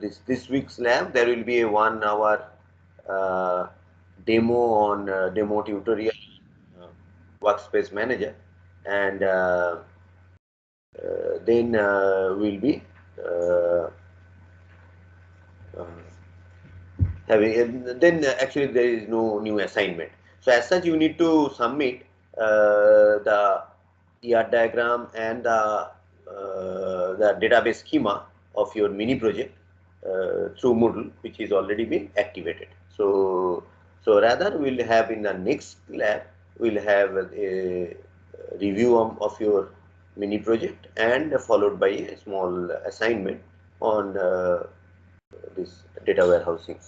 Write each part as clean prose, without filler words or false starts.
this week's lab, there will be a 1 hour demo on demo tutorial workspace manager, and then we'll be having, then actually there is no new assignment. So as such, you need to submit the ER diagram and the database schema of your mini project through Moodle, which is already been activated. So rather we'll have in the next lab, we'll have a review of your mini project and followed by a small assignment on this data warehousing.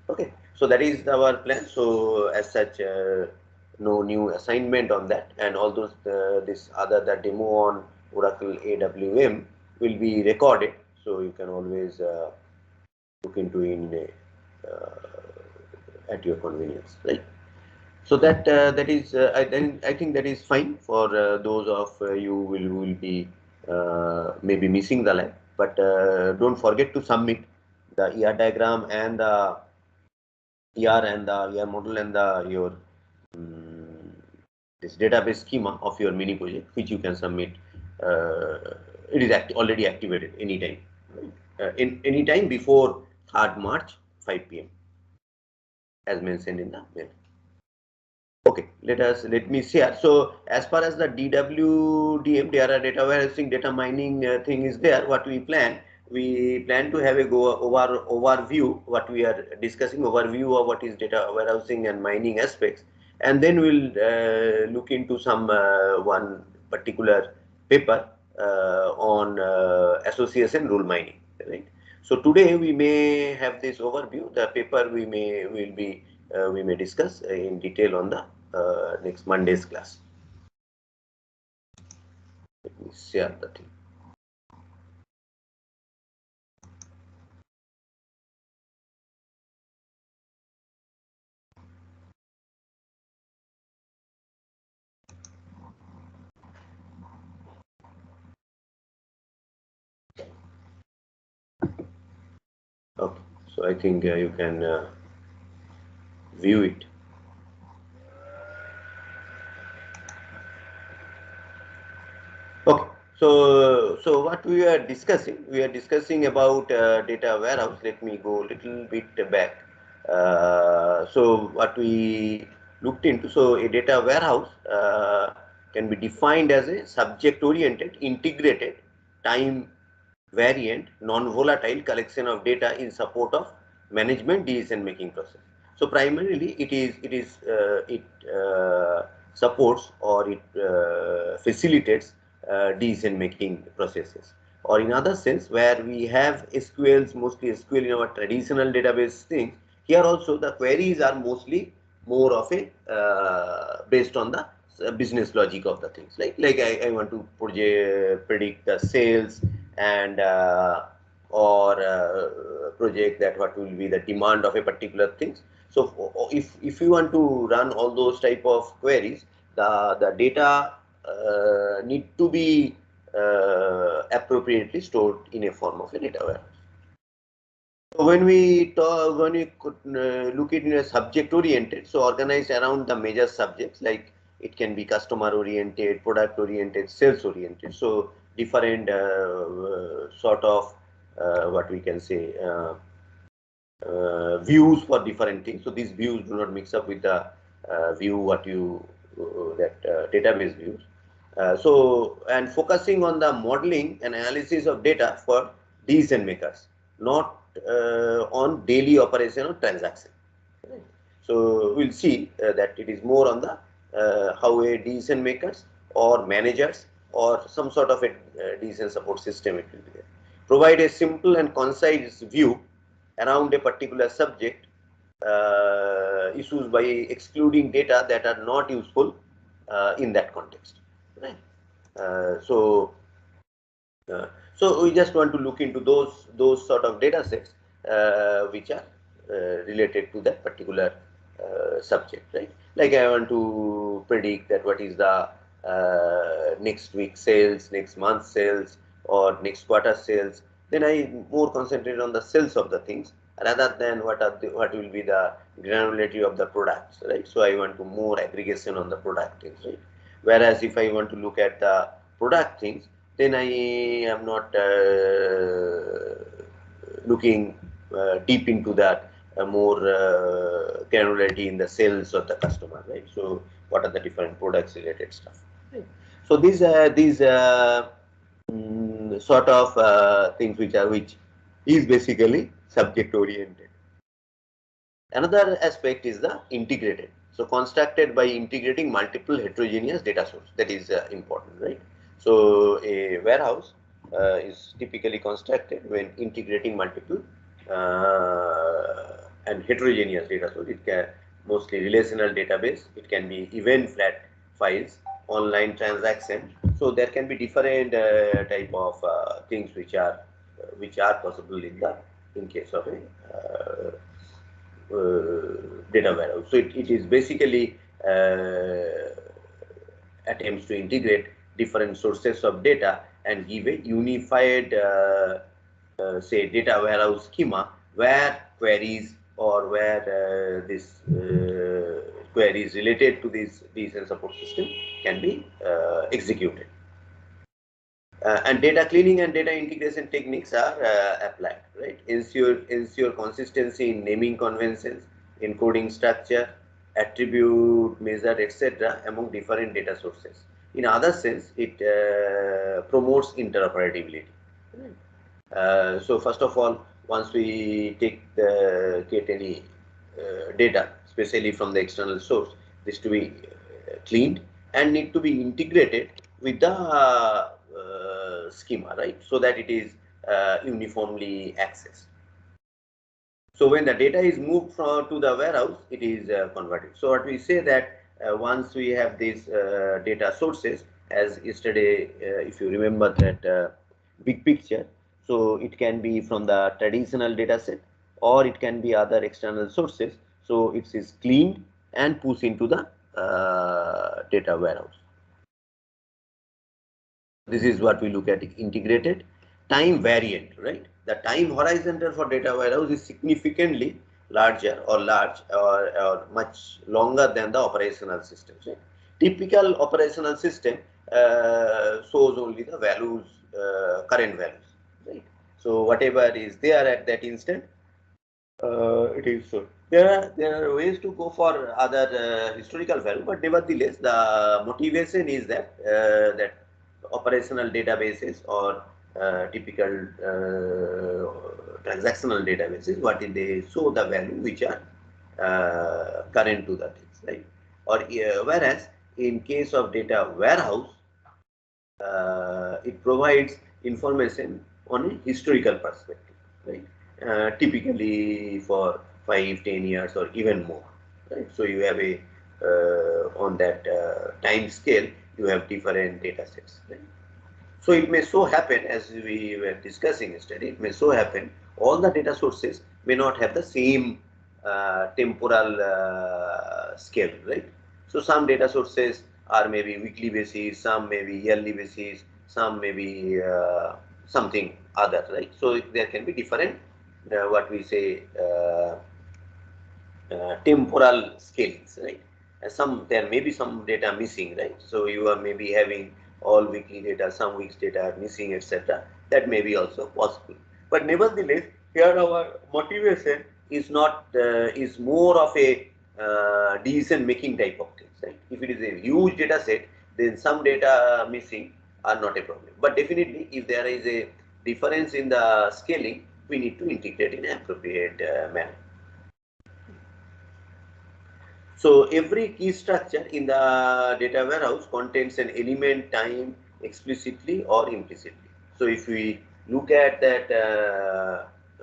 Okay, so that is our plan. So as such, no new assignment on that, and all those this other the demo on Oracle AWM will be recorded, so you can always look into in at your convenience, right? So that is I think that is fine for those of you will be maybe missing the lab, but don't forget to submit the ER diagram and the ER and the ER model and the your this database schema of your mini project, which you can submit. It is already activated anytime, in any time before 3rd March 5 p.m. as mentioned in the mail. Okay, let me share. So as far as the DWDM, data warehousing, data mining thing is there, what we plan to have a overview, what we are discussing, overview of what is data warehousing and mining aspects, and then we'll look into some one particular paper on association rule mining, right? So today we may have this overview. The paper we may discuss in detail on the next Monday's class. Let me share the thing. Okay, so I think you can view it. Okay, so what we are discussing about data warehouse. Let me go a little bit back. So what we looked into, so a data warehouse can be defined as a subject-oriented, integrated, time variant, non-volatile collection of data in support of management decision-making process. So primarily, it supports or it facilitates decision-making processes. Or in other sense, where we have SQLs, mostly SQL in our traditional database things, here also the queries are mostly more of a based on the business logic of the things. Like I want to predict the sales and or project that what will be the demand of a particular things. So if you want to run all those type of queries, the data need to be appropriately stored in a form of a data warehouse. So when we could look at in a subject oriented, so organized around the major subjects, like it can be customer oriented, product oriented, sales oriented. So different sort of what we can say views for different things. So these views do not mix up with the view what you database views. So and focusing on the modeling and analysis of data for decision makers, not on daily operation or transaction. Right. So we'll see that it is more on the how a decision makers or managers or some sort of a decision support system it will be there. Provide a simple and concise view around a particular subject issues by excluding data that are not useful in that context. Right. So we just want to look into those sort of data sets which are related to that particular subject, right? Like I want to predict that what is the next week sales, next month sales, or next quarter sales, then I more concentrate on the sales of the things rather than what will be the granularity of the products, right? So I want to more aggregation on the product things, right? Whereas if I want to look at the product things, then I am not looking deep into that more granularity in the sales of the customer, right? So what are the different products related stuff? Right? So these sort of things which is basically subject oriented. Another aspect is the integrated. So constructed by integrating multiple heterogeneous data sources. That is important, right? So a warehouse is typically constructed when integrating multiple and heterogeneous data sources. It can mostly relational database. It can be event flat files, online transaction. So there can be different type of things which are possible in case of a data warehouse. So it is basically attempts to integrate different sources of data and give a unified, say, data warehouse schema where queries or where this queries related to this and support system can be executed. And data cleaning and data integration techniques are applied, right? Ensure consistency in naming conventions, encoding structure, attribute measure, etc. among different data sources. In other sense, it promotes interoperability. So first of all, once we get any data, especially from the external source, this to be cleaned and need to be integrated with the schema, right? So that it is uniformly accessed. So when the data is moved to the warehouse, it is converted. So what we say that once we have these data sources, as yesterday, if you remember that big picture, so it can be from the traditional data set or it can be other external sources. So it is cleaned and pushed into the data warehouse. This is what we look at, integrated time variant, right? The time horizontal for data warehouse is significantly larger or much longer than the operational systems. Right? Typical operational system shows only the values, current values, right? So whatever is there at that instant, it is so. There are ways to go for other historical value, but nevertheless, the motivation is that operational databases or typical transactional databases, what is they show the value which are current to the things, right? Or whereas in case of data warehouse, it provides information on a historical perspective, right? Typically for 5, 10 years or even more, right? So you have a on that time scale, you have different data sets, right? So it may so happen, as we were discussing yesterday, it may so happen all the data sources may not have the same temporal scale, right? So some data sources are maybe weekly basis, some may be yearly basis, some may be something other, right? So there can be different, what we say, temporal scalings, right? There may be some data missing, right? So you are maybe having all weekly data, some weeks data are missing, etc. That may be also possible. But nevertheless, here our motivation is not is more of a decision making type of things, right? If it is a huge data set, then some data missing are not a problem. But definitely, if there is a difference in the scaling, we need to integrate in an appropriate manner. So every key structure in the data warehouse contains an element time explicitly or implicitly. So if we look at that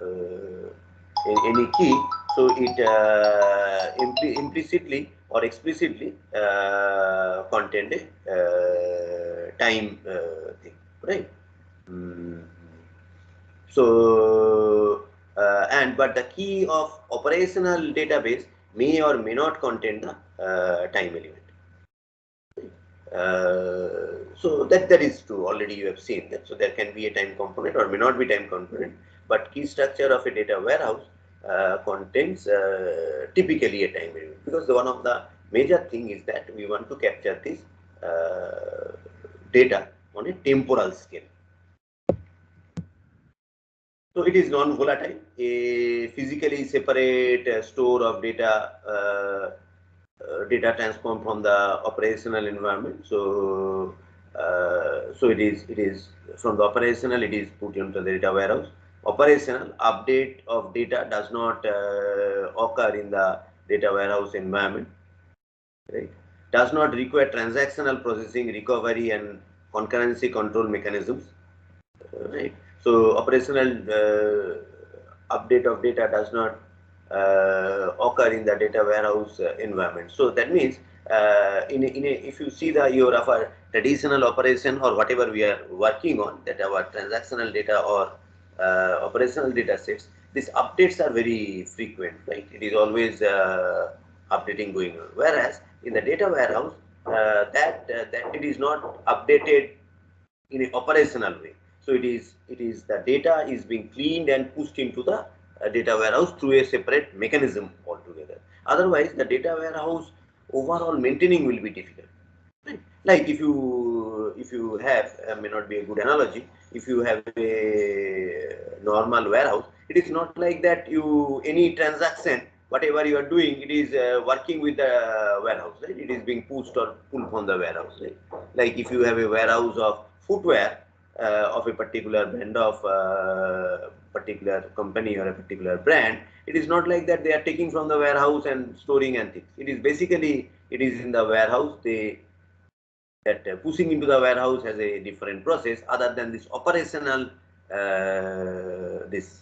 in any key, so it implicitly or explicitly contain a time thing, right? Mm. So, but the key of operational database may or may not contain the time element. So that is true. Already you have seen that. So there can be a time component or may not be time component, but key structure of a data warehouse contains typically a time element, because one of the major thing is that we want to capture this data on a temporal scale. So it is non-volatile, a physically separate store of data transformed from the operational environment. So it is from the operational, it is put into the data warehouse. Operational update of data does not occur in the data warehouse environment, right? Does not require transactional processing, recovery, and concurrency control mechanisms, right? So operational update of data does not occur in the data warehouse environment. So that means if you see your of our traditional operation or whatever we are working on, that our transactional data or operational data sets, these updates are very frequent, right? It is always updating going on. Whereas in the data warehouse, that it is not updated in an operational way. So it is the data is being cleaned and pushed into the data warehouse through a separate mechanism altogether. Otherwise, the data warehouse overall maintaining will be difficult. Right? Like if you have, may not be a good analogy, if you have a normal warehouse, it is not like that you any transaction whatever you are doing, it is working with the warehouse, right? It is being pushed or pulled from the warehouse, right? Like if you have a warehouse of footwear of a particular brand of particular company or a particular brand, it is not like that they are taking from the warehouse and storing and things. It is basically it is in the warehouse. That pushing into the warehouse has a different process other than this operational this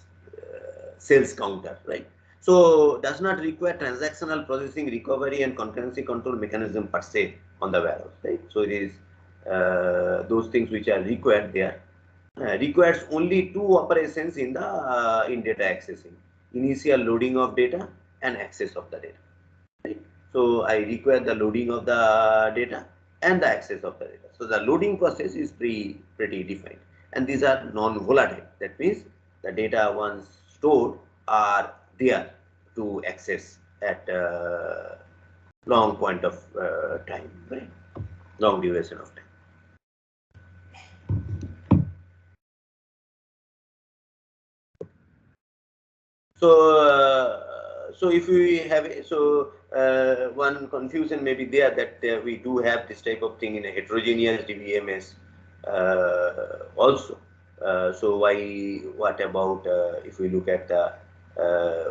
sales counter, right? So does not require transactional processing, recovery, and concurrency control mechanism per se on the warehouse, right? So it is those things which are required there. Requires only two operations in the in data accessing: initial loading of data and access of the data. Right? So I require the loading of the data and the access of the data. So the loading process is pretty defined, and these are non-volatile. That means the data once stored are there to access at long point of time, right? Long duration of time. So, so if we have one confusion may be there that we do have this type of thing in a heterogeneous DBMS also. So what about if we look at the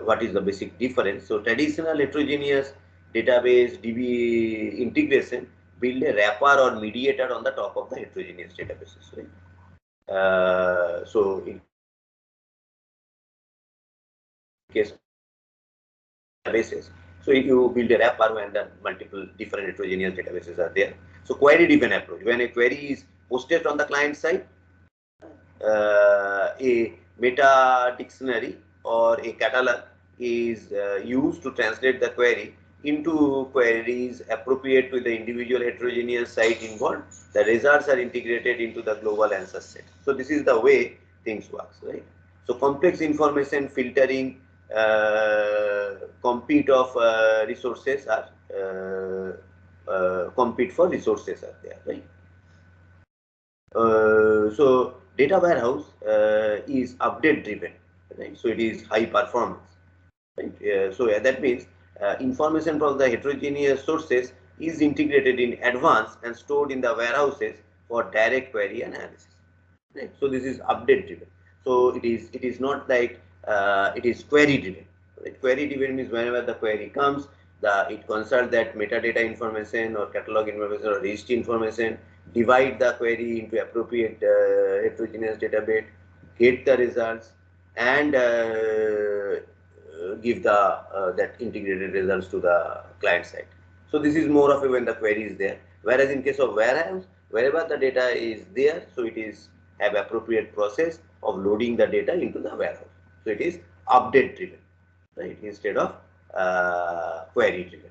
what is the basic difference? So traditional heterogeneous database DB integration build a wrapper or mediator on the top of the heterogeneous databases, right? So in case databases. So if you build a wrapper when the multiple different heterogeneous databases are there. So query driven approach. When a query is posted on the client side, a meta dictionary or a catalog is used to translate the query into queries appropriate to the individual heterogeneous site involved. The results are integrated into the global answer set. So this is the way things works, right? So complex information filtering, compete of resources are compete for resources are there, right? So data warehouse is update driven, right? So it is high performance, right? So that means information from the heterogeneous sources is integrated in advance and stored in the warehouses for direct query and analysis, right? So this is update driven. So it is not like it is query driven, right? Query driven means whenever the query comes, it consults that metadata information or catalog information or registry information, divide the query into appropriate heterogeneous database, get the results, and give the that integrated results to the client side. So this is more of a when the query is there. Whereas in case of warehouse, wherever the data is there, so it is have appropriate process of loading the data into the warehouse. So it is update driven, right? Instead of query driven.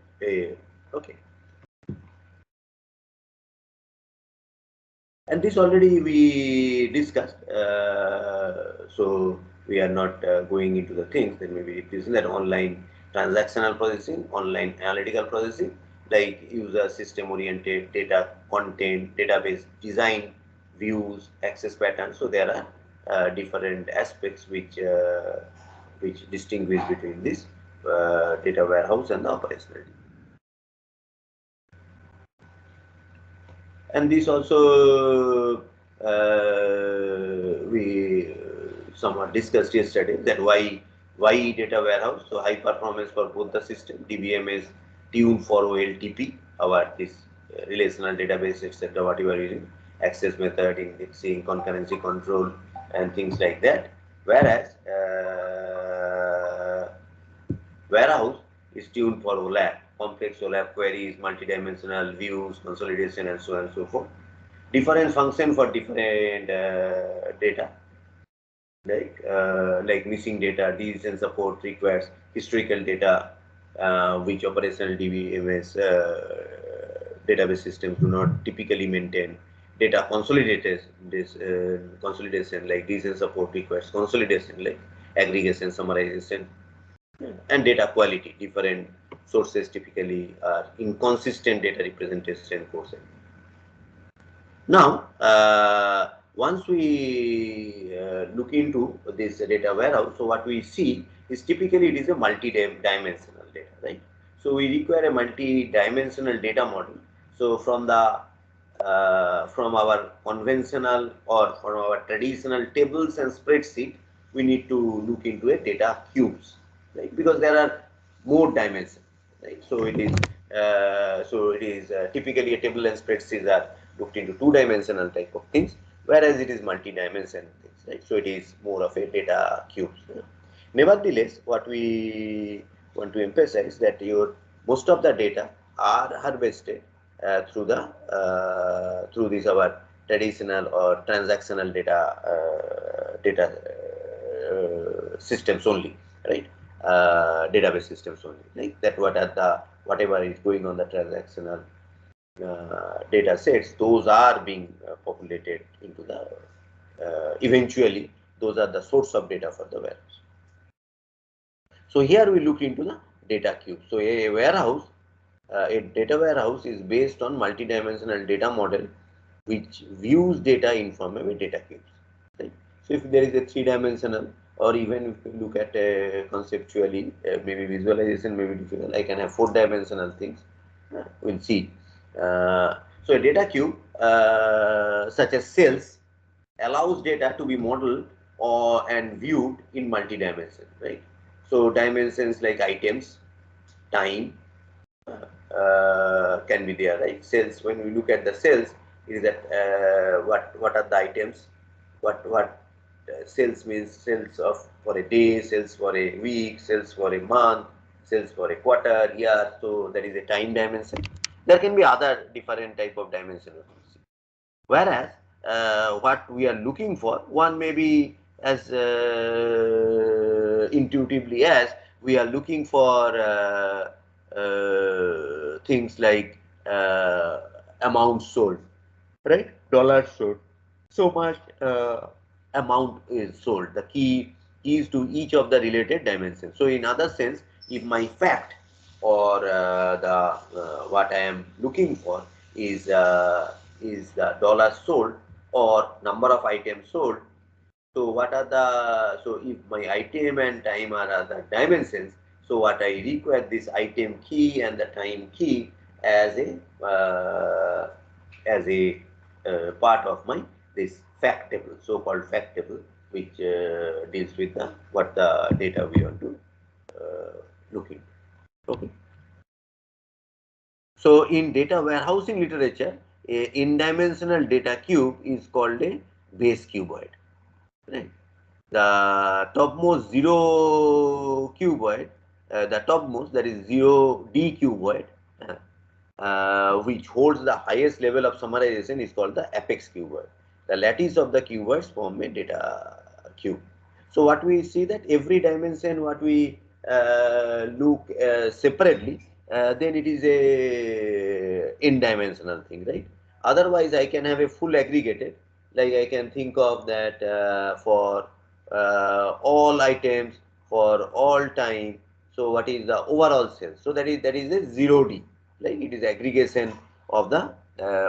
Okay. And this already we discussed. So we are not going into the things. Then maybe it is that online transactional processing, online analytical processing, like user system oriented data content, database design, views, access patterns. So there are different aspects which distinguish between this data warehouse and the operational. And this also we somewhat discussed yesterday, that why data warehouse. So high performance for both the system. DBM is tuned for OLTP, our this relational database, etc. What you are using, access method, indexing, concurrency control, and things like that. Whereas warehouse is tuned for OLAP, complex OLAP queries, multidimensional views, consolidation, and so on and so forth. Different function for different data, like missing data, decision support requires historical data, which operational DBMS database systems do not typically maintain. Data consolidated, this consolidation, like decision support requires consolidation, like aggregation, summarization, and data quality. Different sources typically are inconsistent data representation courses. Now, once we look into this data warehouse, so what we see is typically it is a multi-dimensional data, right? So we require a multi-dimensional data model. So from our conventional or from our traditional tables and spreadsheet, we need to look into a data cubes, right? Because there are more dimensions, right? So it is typically a table and spreadsheets are looked into two-dimensional type of things, whereas it is multi-dimensional things, right? So it is more of a data cubes. Nevertheless, what we want to emphasize that most of the data are harvested through this our traditional or transactional data systems only, right? Database systems only, like that. Whatever is going on the transactional data sets, those are being populated into the eventually those are the source of data for the warehouse. So here we look into the data cube. So a data warehouse is based on multidimensional data model which views data in form of a data cubes, right? So if there is a three-dimensional, or even if you look at conceptually, maybe visualization may be difficult, I can have four-dimensional things. We'll see. So a data cube such as cells allows data to be modeled and viewed in multi-dimension, right? So dimensions like items, time can be there, right? Cells. When we look at the cells, is that what are the items? What cells means? Cells of for a day, cells for a week, cells for a month, cells for a quarter, year. So that is a time dimension. There can be other different type of dimension. Whereas what we are looking for, one may be as intuitively as we are looking for things like amount sold, right? Dollars sold. So much amount is sold. The keys to each of the related dimensions. So in other sense, if my fact or what I am looking for is the dollars sold or number of items sold. So what are so if my item and time are the dimensions, so what I require this item key and the time key as a part of my this fact table, so-called fact table, which deals with what the data we want to look into. Okay. So in data warehousing literature, a n-dimensional data cube is called a base cuboid. Right? The topmost zero cuboid, the topmost, that is 0D cuboid, which holds the highest level of summarization, is called the apex cuboid. The lattice of the cuboids form a data cube. So what we see that every dimension what we look separately, then it is a n-dimensional thing, right? Otherwise, I can have a full aggregated, like I can think of that for all items for all time. So what is the overall sales? So that is a 0D, like it is aggregation of the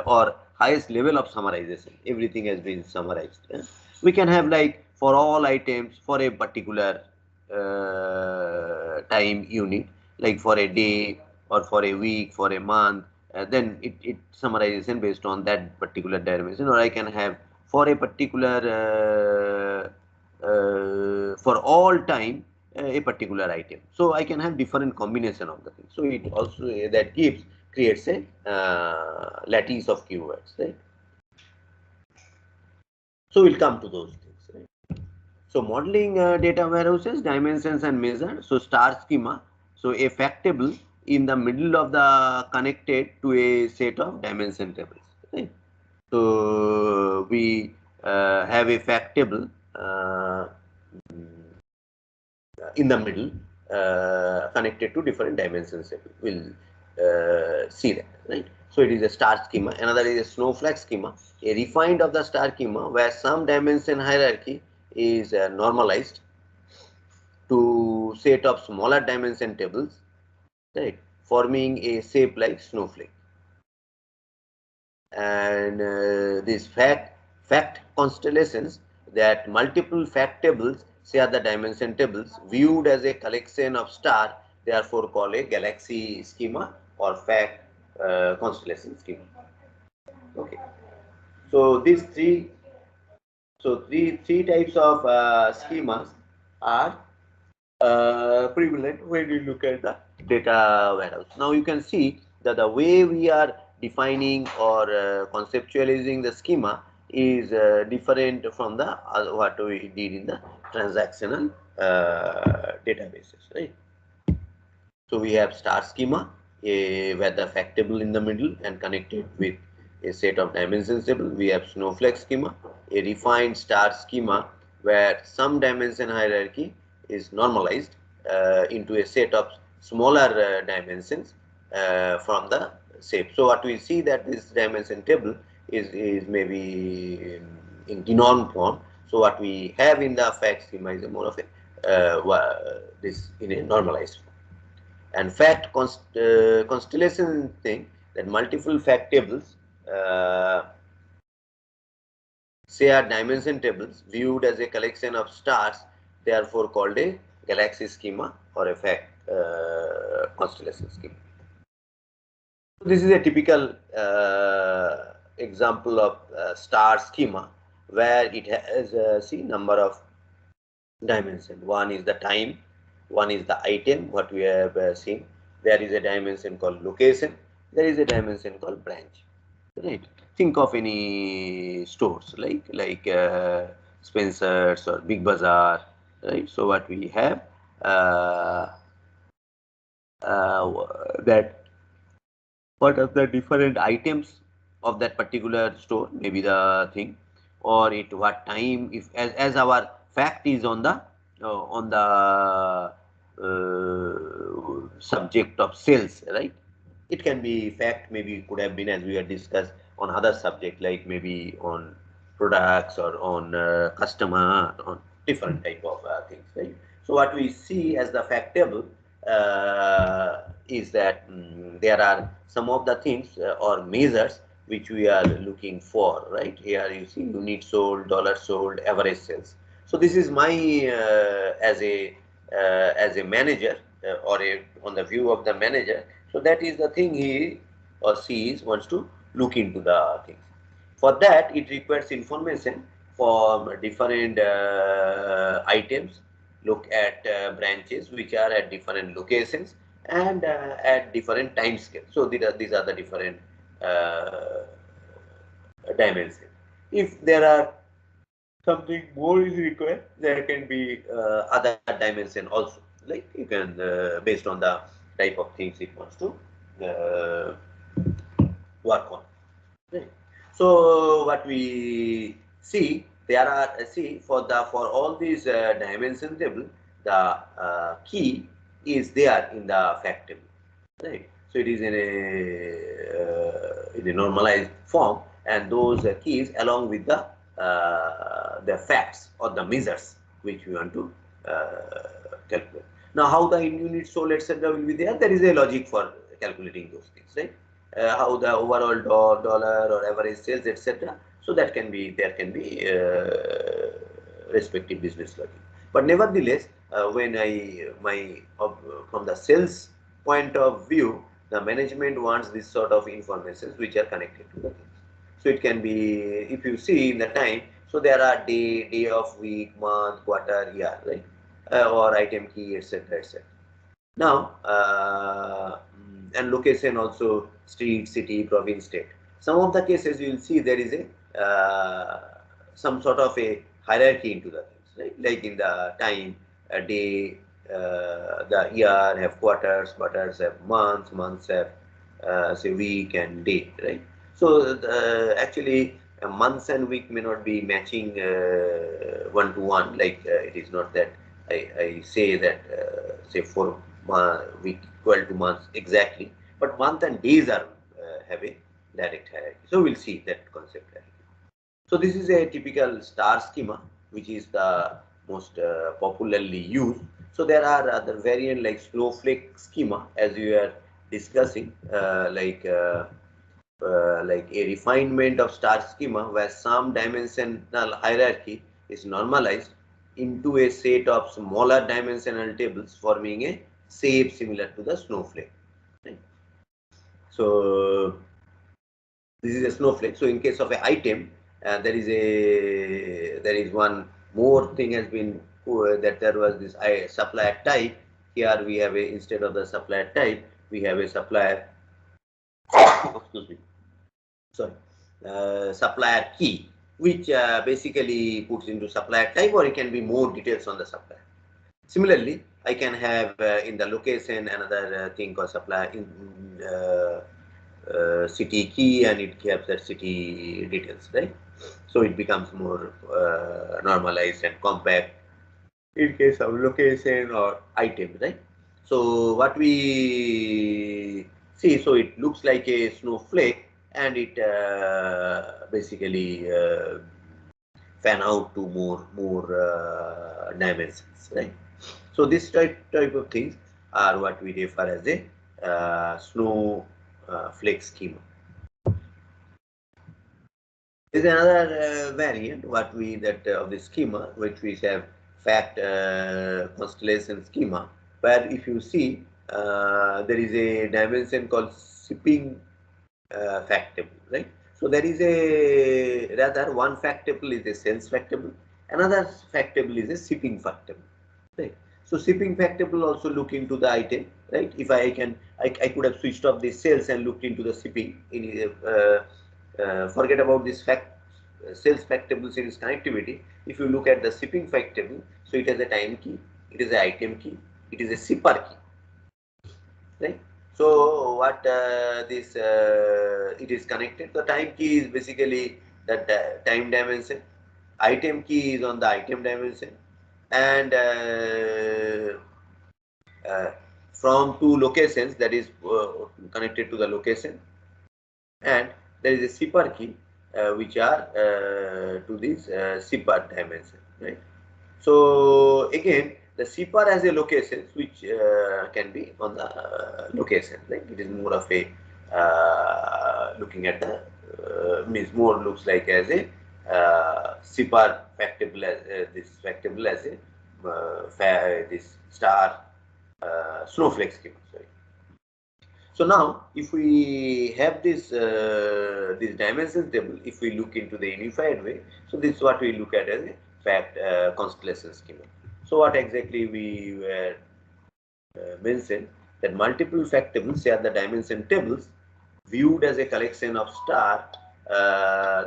or highest level of summarization. Everything has been summarized. We can have like for all items for a particular time unit, like for a day or for a week, for a month, then it summarization based on that particular dimension. Or I can have for a particular for all time a particular item. So I can have different combination of the things. So it also that creates a lattice of keywords, right? So we'll come to those things, right? So modeling data warehouses, dimensions and measure. So star schema. So a fact table in the middle of the connected to a set of dimension tables. Right? So we have a fact table in the middle connected to different dimensions. We'll see that, right? So it is a star schema. Another is a snowflake schema, a refined of the star schema where some dimension hierarchy is normalized to set of smaller dimension tables, right, forming a shape like snowflake. And these fact constellations, that multiple fact tables share the dimension tables viewed as a collection of star, therefore called a galaxy schema or fact constellation schema. Okay. So these three types of schemas are prevalent when you look at the data warehouse. Now you can see that the way we are defining or conceptualizing the schema is different from the what we did in the transactional databases, right? So we have star schema, where the fact table in the middle and connected with a set of dimensions table. We have snowflake schema, a refined star schema where some dimension hierarchy is normalized into a set of smaller dimensions from the shape. So what we see that this dimension table is maybe in denorm form. So what we have in the fact schema is a more of a this in a normalized form. And fact constellation thing, that multiple fact tables share dimension tables viewed as a collection of stars, therefore called a galaxy schema or a fact constellation schema. This is a typical example of star schema where it has see number of dimension. One is the time, one is the item, what we have seen. There is a dimension called location, there is a dimension called branch. Right. Think of any stores like Spencer's or Big Bazaar, right? So what we have uh, that what are the different items of that particular store, maybe the thing, or it what time, if as our fact is on the subject of sales, right? It can be fact, maybe it could have been as we had discussed on other subject, like maybe on products or on customer, on different type of things, right? So what we see as the fact table is that there are some of the things or measures which we are looking for, right? Here you see unit sold, dollar sold, average sales. So this is my as a manager or on the view of the manager. So that is the thing he or she wants to look into the things. For that, it requires information for different items. Look at branches which are at different locations and at different time scales. So these are the different uh, dimensions. If there are something more is required, there can be other dimension also. Like you can based on the type of things it wants to uh, work on. Right. So what we see, there are see for all these dimension table, the key is there in the fact table, right? So it is in a normalized form, and those keys along with the facts or the measures which we want to calculate. Now, how the unit sold, etc., will be there? There is a logic for calculating those things, right? How the overall dollar or average sales, etc. So that can be, there can be respective business logic. But nevertheless, when from the sales point of view, the management wants this sort of information which are connected to the things. So it can be, if you see in the time, so there are day of week, month, quarter, year, right? Or item key, etc., etc. Now, and location also, street, city, province, state. Some of the cases you will see there is a some sort of a hierarchy into the things, right? Like in the time, day, the year have quarters, quarters have months, months have say week and day, right? So actually, months and week may not be matching one to one. Like it is not that I say that say for week equal to months exactly, but month and days are have a direct hierarchy. So we'll see that concept. So this is a typical star schema, which is the most popularly used. So there are other variant like snowflake schema, as we are discussing, like a refinement of star schema where some dimensional hierarchy is normalized into a set of smaller dimensional tables forming a shape similar to the snowflake. Right? So this is a snowflake. So in case of an item, there is one more thing has been that there was this supplier type. Here we have a, instead of the supplier type, we have a supplier excuse me, sorry, supplier key, which basically puts into supplier type, or it can be more details on the supplier. Similarly, I can have in the location another thing called supplier in city key, and it gives that city details, right? So it becomes more normalized and compact in case of location or item, right? So what we see, so it looks like a snowflake, and it basically fan out to more dimensions, right? So this type of things are what we refer as a snow flake schema. There is another variant what we that of the schema, which we have fact constellation schema, where if you see there is a dimension called shipping fact table, right? So there is a, rather one fact table is a sales fact table, another fact table is a shipping fact table, right? So shipping fact table also look into the item, right? If I could have switched off the sales and looked into the shipping in forget about this fact sales fact tables in its connectivity. If you look at the shipping fact table, so it has a time key, it is an item key, it is a shipper key, right? So what this it is connected. The time key is basically the time dimension. Item key is on the item dimension, and from two locations, that is connected to the location, and there is a shipper key which are to this shipper dimension, right? So again, the shipper has a location which can be on the location, right? It is more of a looking at the means more looks like as a shipper factable as this factable as a this star snowflake schema. Sorry. So now, if we have this dimensions table, if we look into the unified way, so this is what we look at as a fact constellation schema. So what exactly we were mentioned, that multiple fact tables are the dimension tables viewed as a collection of stars,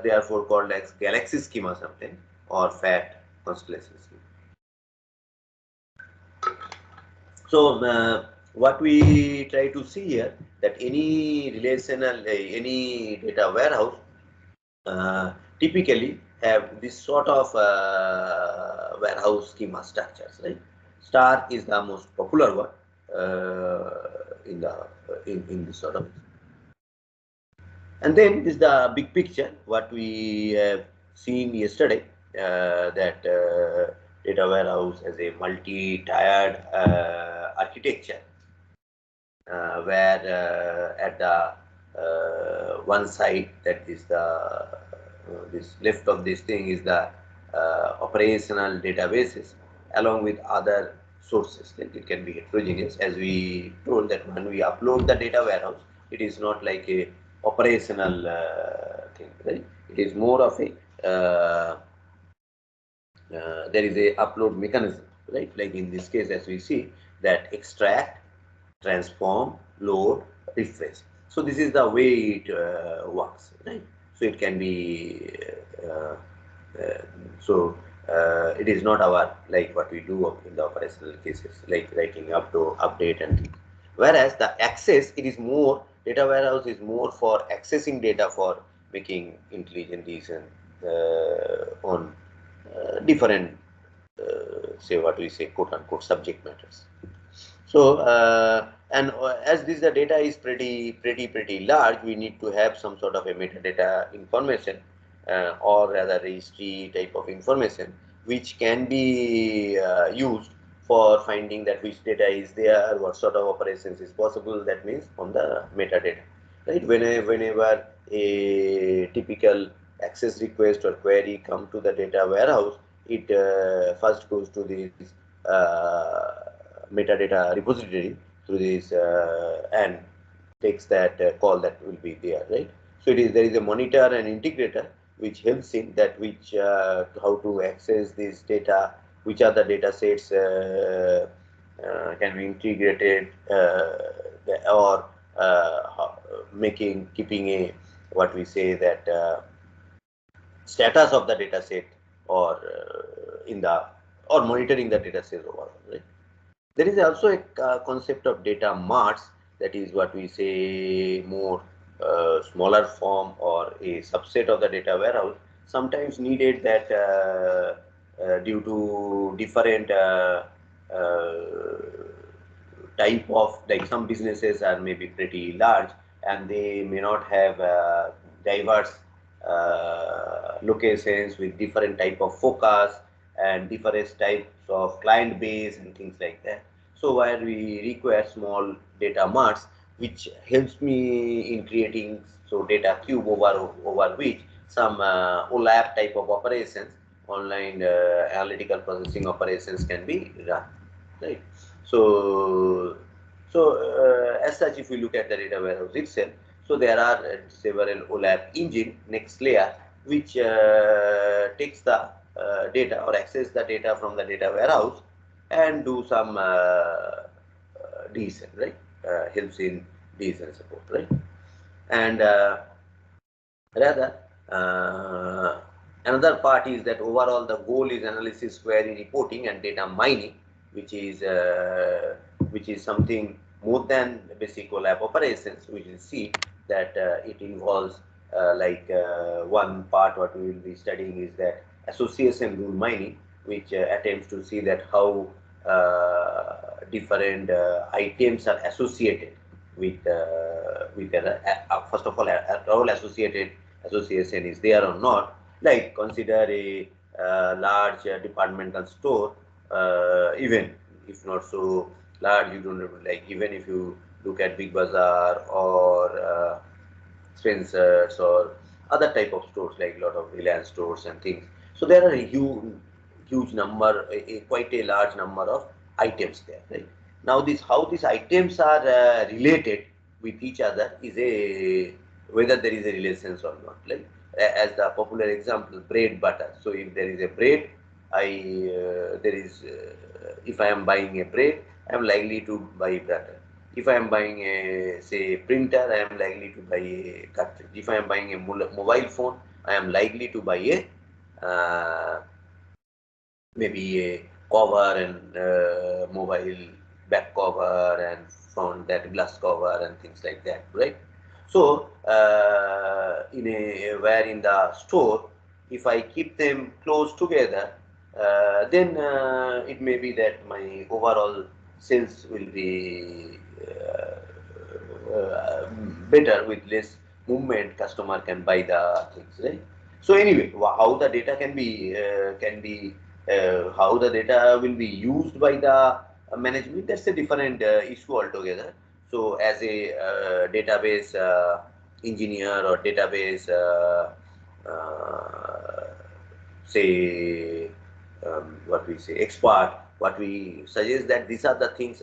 therefore called as galaxy schema sometimes, or fact constellation schema. So what we try to see here, that any relational, any data warehouse typically have this sort of warehouse schema structures, right? Star is the most popular one in the in this sort of. And then this is the big picture, what we have seen yesterday, that data warehouse as a multi-tiered architecture, where at the one side, that is the this left of this thing is the operational databases along with other sources. Like it can be heterogeneous, as we told that when we upload the data warehouse, it is not like a operational thing, right? It is more of a there is a upload mechanism, right? Like in this case, as we see, that extract, transform, load, refresh. So this is the way it works, right? So it can be uh, so it is not our like what we do in the operational cases, like writing up to update and things. Whereas the access, it is more, data warehouse is more for accessing data for making intelligent decision on different say what we say quote unquote subject matters. So, and as this the data is pretty large, we need to have some sort of a metadata information, or rather registry type of information, which can be used for finding that which data is there, what sort of operations is possible. That means on the metadata, right? Whenever a typical access request or query come to the data warehouse, it first goes to this metadata repository through this and takes that call that will be there, right? So it is there is a monitor and integrator which helps in that which how to access this data, which are the data sets can be integrated or making keeping a what we say that status of the data set or in the or monitoring the data set overall, right? There is also a concept of data marts, that is what we say more smaller form or a subset of the data warehouse, sometimes needed that due to different type of, like some businesses are maybe pretty large and they may not have diverse locations with different type of focus and different types of client base and things like that. So where we require small data marts, which helps me in creating so data cube over which some OLAP type of operations, online analytical processing operations can be run, right? So as such, if we look at the data warehouse itself, so there are several OLAP engine next layer which takes the data or access the data from the data warehouse and do some decision, right? Helps in decision support, right? And rather, another part is that overall the goal is analysis, query reporting, and data mining, which is something more than basic OLAP operations. We will see that it involves one part what we will be studying is that association rule mining, which attempts to see that how different items are associated with first of all all associated association is there or not. Like consider a large departmental store, even if not so large, you don't like even if you look at Big Bazaar or Spencer's or other type of stores like a lot of Reliance stores and things. So there are a huge number, quite a large number of items there. Right? Now, this how these items are related with each other is a whether there is a relations or not. Like as the popular example, bread butter. So if there is a bread, I there is if I am buying a bread, I am likely to buy butter. If I am buying a say printer, I am likely to buy a cartridge. If I am buying a mobile phone, I am likely to buy a maybe a cover and mobile back cover and front that glass cover and things like that, right? So in a where in the store, if I keep them close together, then it may be that my overall sales will be better with less movement, customer can buy the things, right? So anyway, how the data how the data will be used by the management, that's a different issue altogether. So as a database engineer or database say what we say expert, what we suggest that these are the things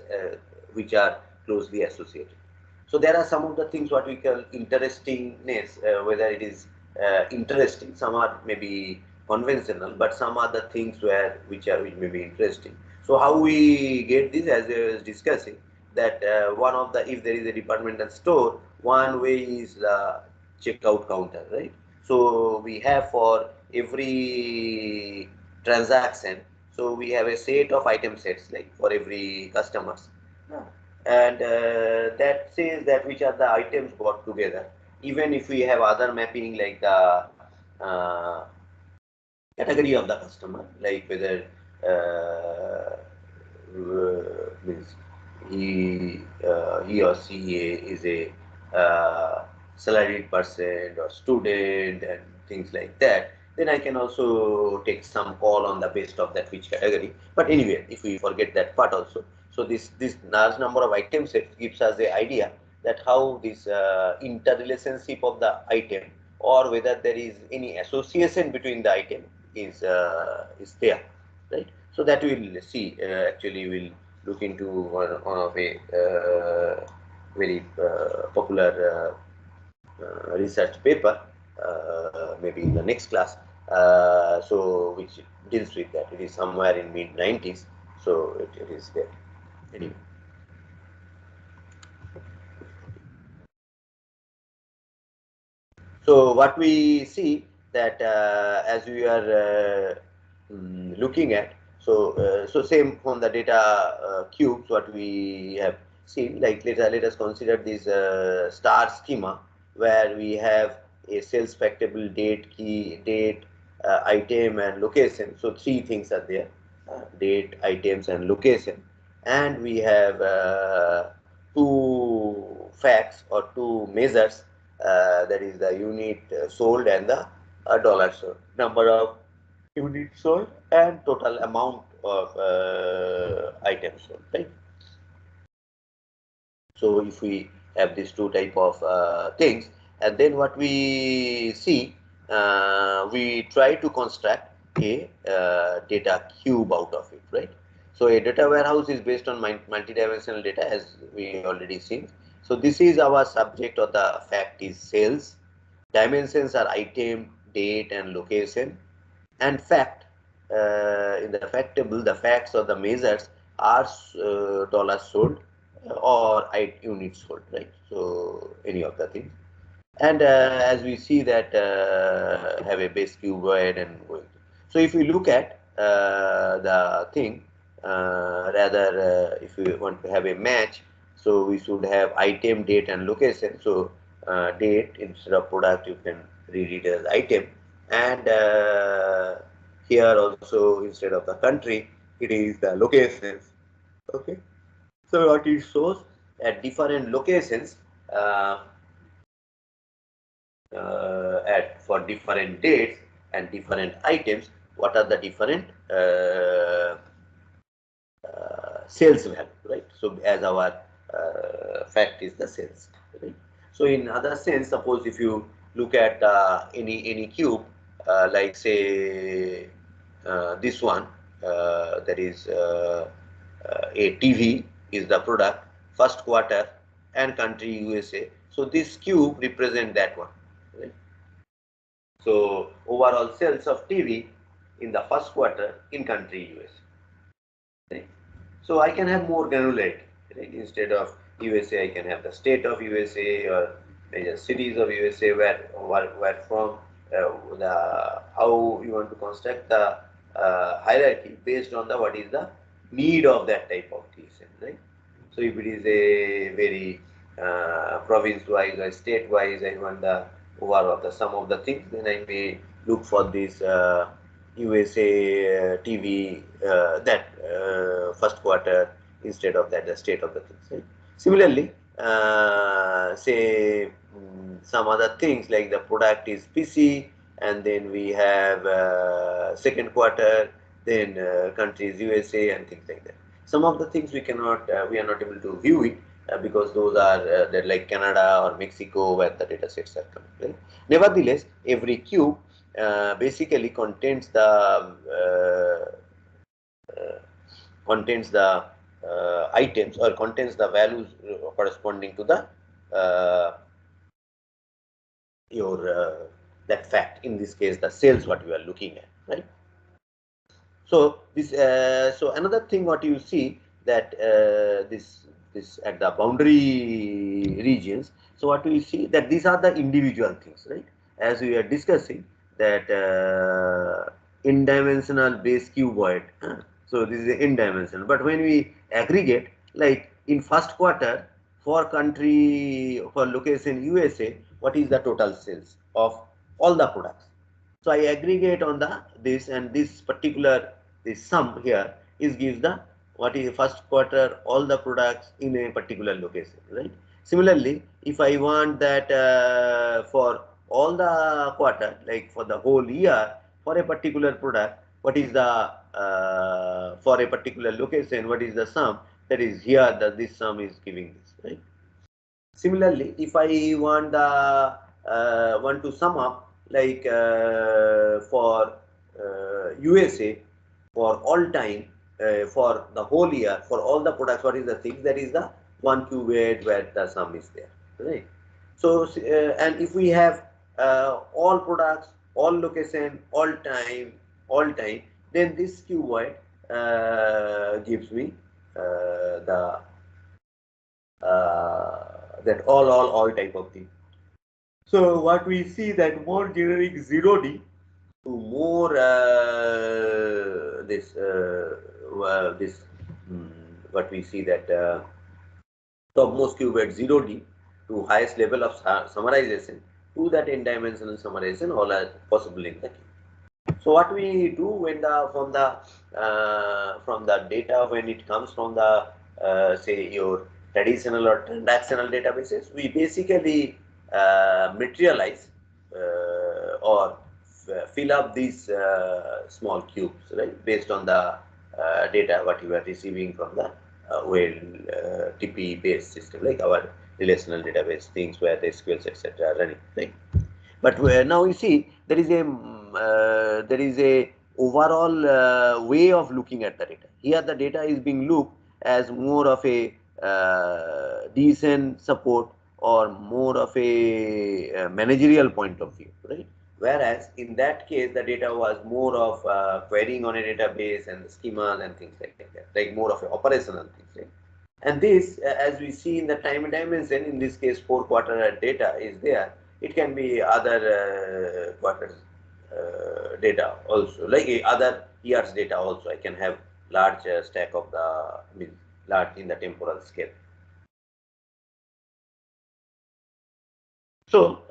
which are closely associated. So there are some of the things what we call interestingness, whether it is interesting, some are maybe conventional, but some are the things which may be interesting. So how we get this, as I was discussing, that one of the, if there is a departmental store, one way is the checkout counter, right? So we have for every transaction, so we have a set of item sets like for every customers. Yeah. And that says that which are the items brought together. Even if we have other mapping like the uh, category of the customer, like whether means he or she is a salaried person or student and things like that, then I can also take some call on the basis of that which category. But anyway, if we forget that part also, so this large number of item sets gives us the idea that how this interrelationship of the item, or whether there is any association between the item is there, right? So that we'll see. Actually, we'll look into one of a very popular research paper, maybe in the next class. So which deals with that. It is somewhere in mid 90s. So it is there. Anyway. So what we see that as we are looking at, so same from the data cubes what we have seen. Like let us consider this star schema where we have a sales factable date, key date, item and location. So three things are there: date, items, and location. And we have two facts or two measures, that is the unit sold and the dollar sold, number of units sold and total amount of items sold, right? So if we have these two type of things, and then what we see, we try to construct a data cube out of it, right? So a data warehouse is based on multidimensional data, as we already seen. So this is our subject, or the fact is sales. Dimensions are item, date, and location. And fact, in the fact table, the facts or the measures are dollars sold or units sold, right? So any of the things. And as we see that have a base cuboid and going. So if we look at the thing, rather if we want to have a match, so we should have item, date, and location. So date instead of product, you can read it as item. And here also, instead of the country, it is the locations. Okay. So what it shows, at different locations, uh, at for different dates and different items, what are the different sales value, right? So as our fact is the sales, right? So in other sense, suppose if you look at any cube, like say this one, that is a TV is the product, first quarter and country USA. So this cube represent that one, right? So overall sales of TV in the first quarter in country US. Right? So I can have more granularity. Right? Instead of USA, I can have the state of USA or major cities of USA where from the how you want to construct the hierarchy based on the what is the need of that type of TSN, right? So if it is a very province-wise or state-wise, I want the overall of the sum of the things, then I may look for this USA TV that first quarter instead of that the state of the things. Right? Similarly, say some other things like the product is PC, and then we have second quarter, then countries USA and things like that. Some of the things we are not able to view it because those are they're like Canada or Mexico where the data sets are coming. Right? Nevertheless, every cube basically contains the items or contains the values corresponding to the uh, your that fact, in this case the sales what you are looking at, right? So this so another thing what you see that this at the boundary regions. So what we see that these are the individual things, right? As we are discussing that n-dimensional base cuboid. So this is the n-dimensional. But when we aggregate, like in first quarter for country for location USA, what is the total sales of all the products? So I aggregate on the this, and this particular this sum here is gives the what is the first quarter all the products in a particular location, right? Similarly, if I want that for all the quarter, like for the whole year, for a particular product, what is the for a particular location, what is the sum? That is here that this sum is giving this, right? Similarly, if I want to sum up like for USA for all time for the whole year for all the products, what is the thing? That is the one qubit where the sum is there, right? So and if we have all products, all location, all time, then this qubit gives me the that all type of thing. So what we see that more generic 0D to more this what we see that topmost qubit 0D to highest level of summarization to that n-dimensional summarization all are possible in the cube. So what we do when the from the data when it comes from the say your traditional or transactional databases, we basically materialize or fill up these small cubes, right, based on the data what you are receiving from the TP based system like our relational database things where the SQLs etc. are running, right? But now you see there is a overall way of looking at the data. Here the data is being looked as more of a decent support or more of a managerial point of view, right? Whereas in that case, the data was more of querying on a database and the schemas and things like that, like more of a operational things, right? And this, as we see in the time dimension, in this case, 4 quarter data is there. It can be other quarters data also, like other years data also. I can have large stack of the, I mean, large in the temporal scale. So,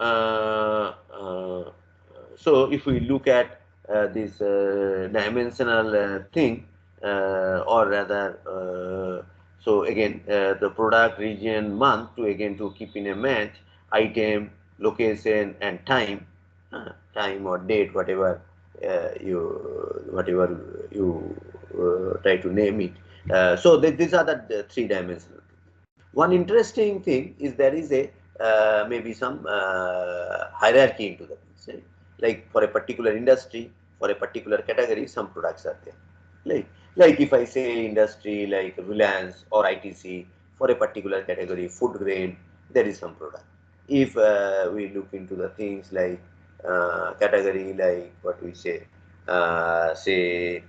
so if we look at this dimensional thing, or rather, so again, the product, region, month to again to keep in a match, item, location, and time, time or date, whatever you try to name it. So these are the three dimensional. One interesting thing is there is a maybe some hierarchy into the things. Right? Like for a particular industry, for a particular category, some products are there. Like if I say industry like Reliance or ITC, for a particular category, food grain, there is some product. If we look into the things like category like what we say mm,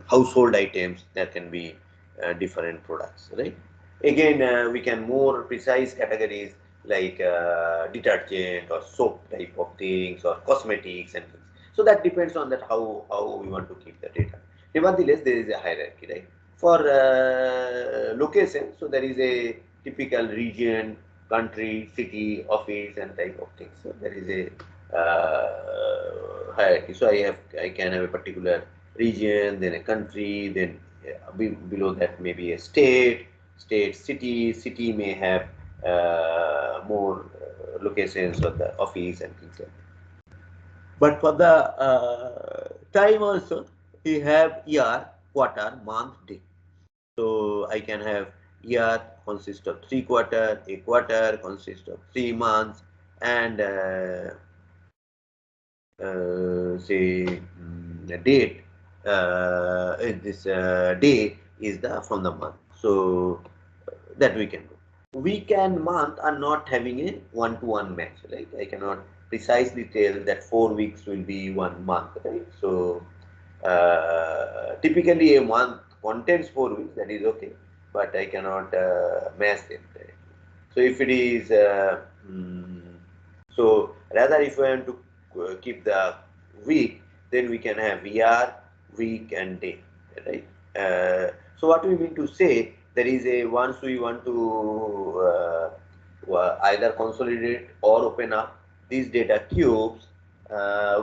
household items, there can be different products, right? Again, we can more precise categories like detergent or soap type of things or cosmetics and things. So that depends on that how we want to keep the data. Nevertheless, there is a hierarchy, right? For location, so there is a typical region, country, city, office, and type of things. So there is a hierarchy. So I can have a particular region, then a country, then below that maybe a state, state, city may have more locations of the office and things like that. But for the time also, we have year, quarter, month, day. So I can have year consists of 3 quarter, a quarter consists of 3 months, and say the date this day is the from the month. So that we can do. Week and month are not having a one-to-one match, right? I cannot precisely tell that 4 weeks will be 1 month, right? So typically a month contains 4 weeks, that is okay, but I cannot match them. Right? So if it is, so rather if I want to keep the week, then we can have year, week and day, right? So what we mean to say, there is a, once we want to either consolidate or open up these data cubes,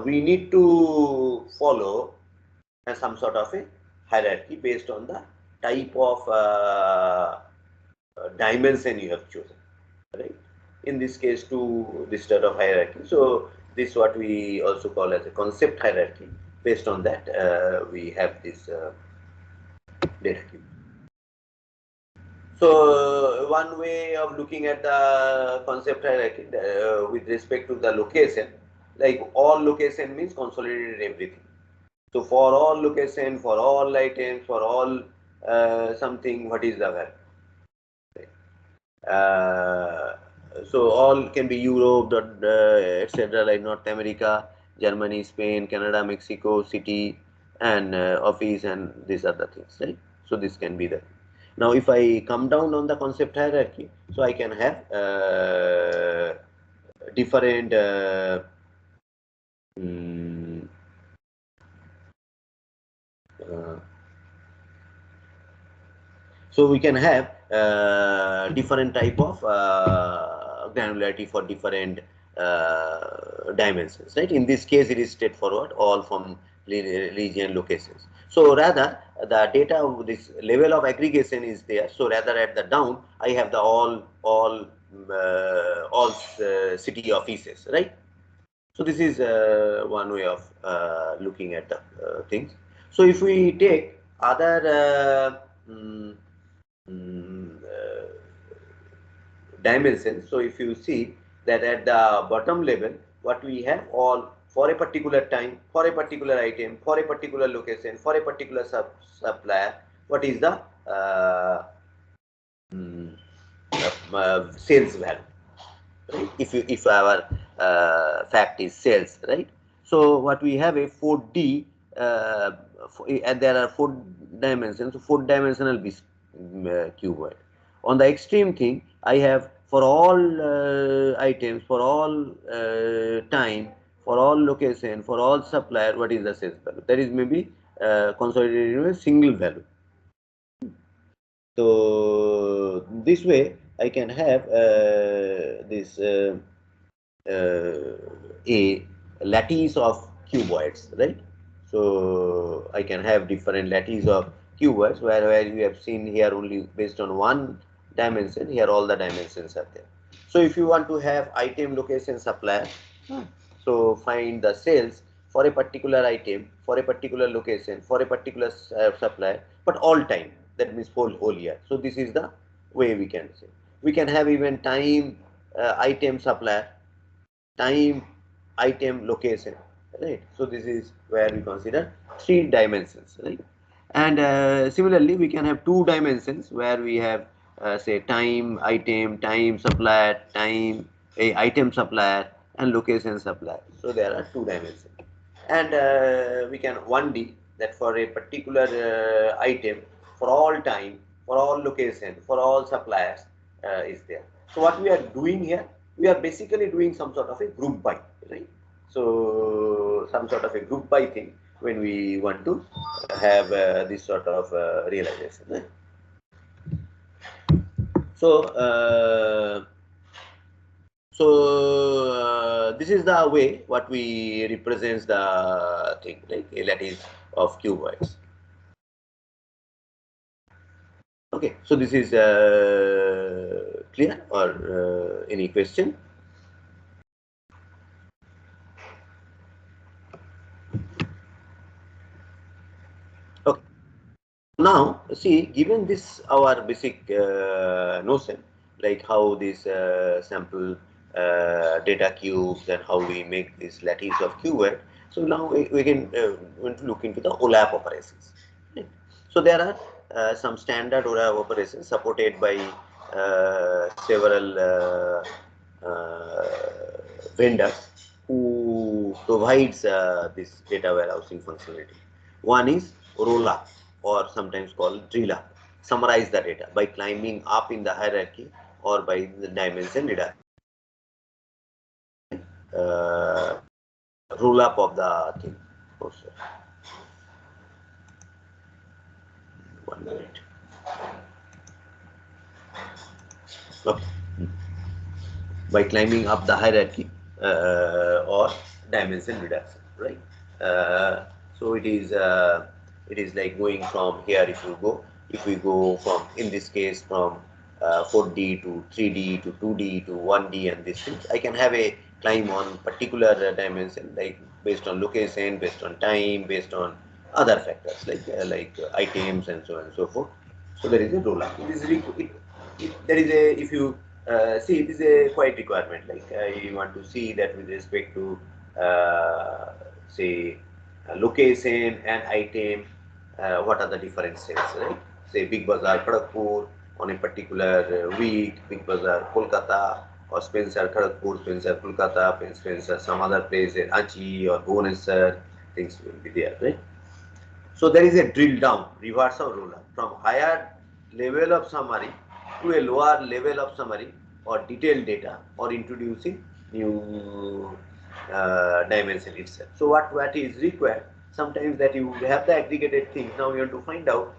we need to follow some sort of a hierarchy based on the type of dimension you have chosen, right? In this case, to this sort of hierarchy. So this is what we also call as a concept hierarchy. Based on that, we have this data cube. So one way of looking at the concept hierarchy with respect to the location, like all location means consolidated everything. So for all location, for all items, for all something, what is the value? So all can be Europe, etc., like North America, Germany, Spain, Canada, Mexico, city, and office, and these are the things, right? So this can be the. Now, if I come down on the concept hierarchy, so I can have different mm, uh, so we can have different type of granularity for different dimensions, right? In this case, it is straightforward, all from region locations. So rather, the data of this level of aggregation is there. So rather at the down, I have the all city offices, right? So this is one way of looking at the things. So if we take other mm, uh, dimensions. So if you see that at the bottom level, what we have all for a particular time, for a particular item, for a particular location, for a particular supplier, what is the mm, sales value, right? If our fact is sales, right? So what we have a 4D, and there are 4 dimensions, 4 dimensional cuboid. On the extreme thing, I have for all items, for all time, for all location, for all supplier, what is the sales value? That is maybe consolidated in a single value. So this way, I can have this a lattice of cuboids, right? So I can have different lattice of cuboids where you have seen here only based on one dimension, here all the dimensions are there. So if you want to have item, location, supplier, so find the sales for a particular item, for a particular location, for a particular supplier, but all time, that means whole year. So this is the way we can say. We can have even time, item, supplier, time, item, location, right? So this is where we consider 3 dimensions, right? And similarly, we can have 2 dimensions where we have say time, supplier, time, a item supplier, and location supplier. So there are 2 dimensions. And we can 1D, that for a particular item, for all time, for all location, for all suppliers is there. So what we are doing here, we are basically doing some sort of a group by, right? So some sort of a group by thing when we want to have this sort of realization. Right? So this is the way what we represents the thing, like a lattice of cuboids. Okay. Okay, so this is clear or any question? Okay. Now, see, given this our basic notion, like how this sample data cubes and how we make this lattice of keyword, so now we can want to look into the OLAP operations. Right? So there are some standard OLAP operations supported by several vendors who provides this data warehousing functionality. One is roll-up, or sometimes called drill-up. Summarize the data by climbing up in the hierarchy or by the dimension reduction. Uh, Roll-up of the thing. Oh, sir. 1 minute. Okay. By climbing up the hierarchy or dimension reduction, right? So it is like going from here. If we go from, in this case, from 4D to 3D to 2D to 1D and these things, I can have a climb on particular dimension, like based on location, based on time, based on other factors like items and so on and so forth. So there is a roll up. There is a, if you see, it is a quite requirement. Like you want to see that with respect to say location and item, what are the different sales, right? Say Big Bazaar Kharagpur on a particular week, Big Bazaar Kolkata, or Spencer Kharagpur, Spencer Kolkata, Spencer some other place in Achi or Bhubaneswar, things will be there, right? So there is a drill down, reverse of roll up, from higher level of summary to a lower level of summary or detailed data, or introducing new dimension itself. So what is required? Sometimes that you have the aggregated things. Now you want to find out,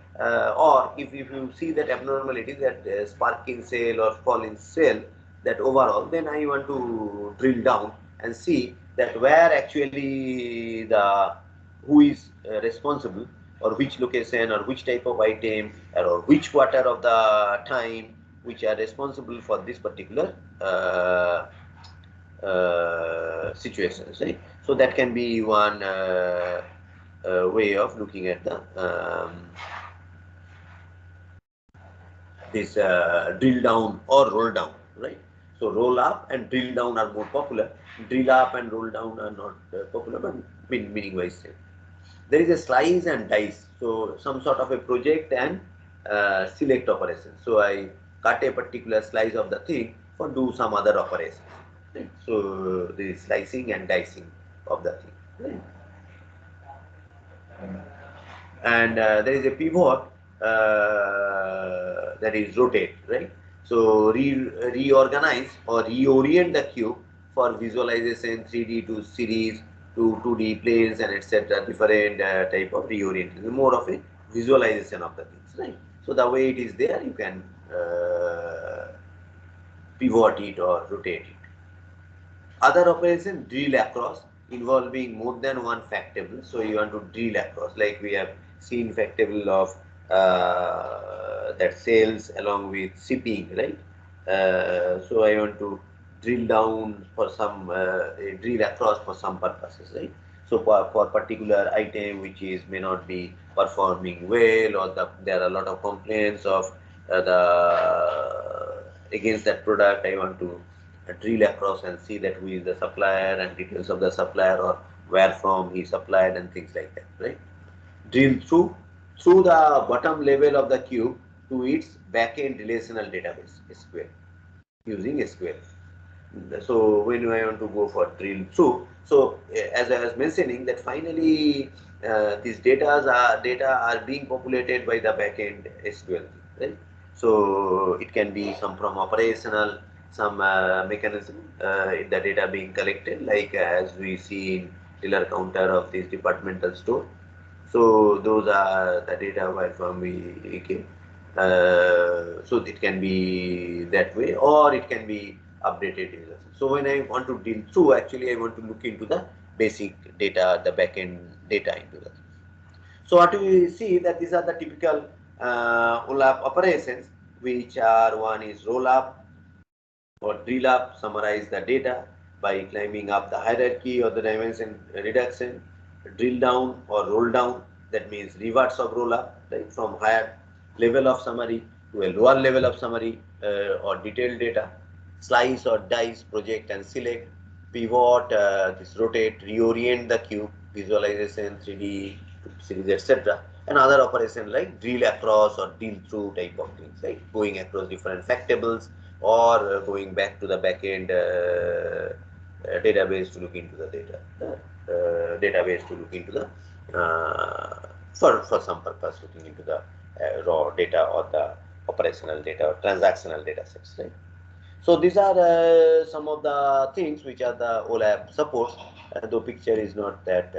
or if you see that abnormality, that spark in cell or fall in cell, that overall, then I want to drill down and see that where actually the who is responsible, or which location or which type of item or which quarter of the time which are responsible for this particular situations, right? So that can be one way of looking at the this drill down or roll down, right? So roll up and drill down are more popular. Drill up and roll down are not popular, but meaning wise same. There is a slice and dice. So some sort of a project and select operation. So I cut a particular slice of the thing for do some other operation. Right? So there is slicing and dicing of the thing. Right? And there is a pivot that is rotate, right? So reorganize or reorient the cube for visualization, 3D to series to 2D planes and etc. Different type of reorientation, more of a visualization of the things, right? So the way it is there, you can pivot it or rotate it. Other operation, drill across, involving more than one fact table. So you want to drill across, like we have seen fact table of that sales along with shipping, right? So I want to drill down for some drill across for some purposes, right? So for particular item which is may not be performing well, or there are a lot of complaints of the against that product, I want to drill across and see that who is the supplier and details of the supplier, or where from he supplied and things like that, right? Drill through the bottom level of the cube to its backend relational database SQL, using SQL. So when I want to go for drill through, so as I was mentioning, that finally these data are being populated by the backend SQL, right? So it can be some from operational, some mechanism in the data being collected, like as we see in dealer counter of this departmental store. So those are the data where from we came. So it can be that way, or it can be updated users. So when I want to deal through, actually I want to look into the basic data, the backend data into that. So what we see that these are the typical OLAP operations, which are one is roll up or drill up, summarize the data by climbing up the hierarchy or the dimension reduction, drill down or roll down, that means reverse of roll up, right, from higher level of summary to a lower level of summary or detailed data, slice or dice, project and select, pivot, this rotate, reorient the cube, visualization, 3D series, etc. And other operation like drill across or drill through type of things, right? Going across different fact tables or going back to the backend database to look into the data, database to look into the for some purpose looking into the raw data or the operational data or transactional data sets, right? So these are some of the things which are the OLAP supports. Though picture is not that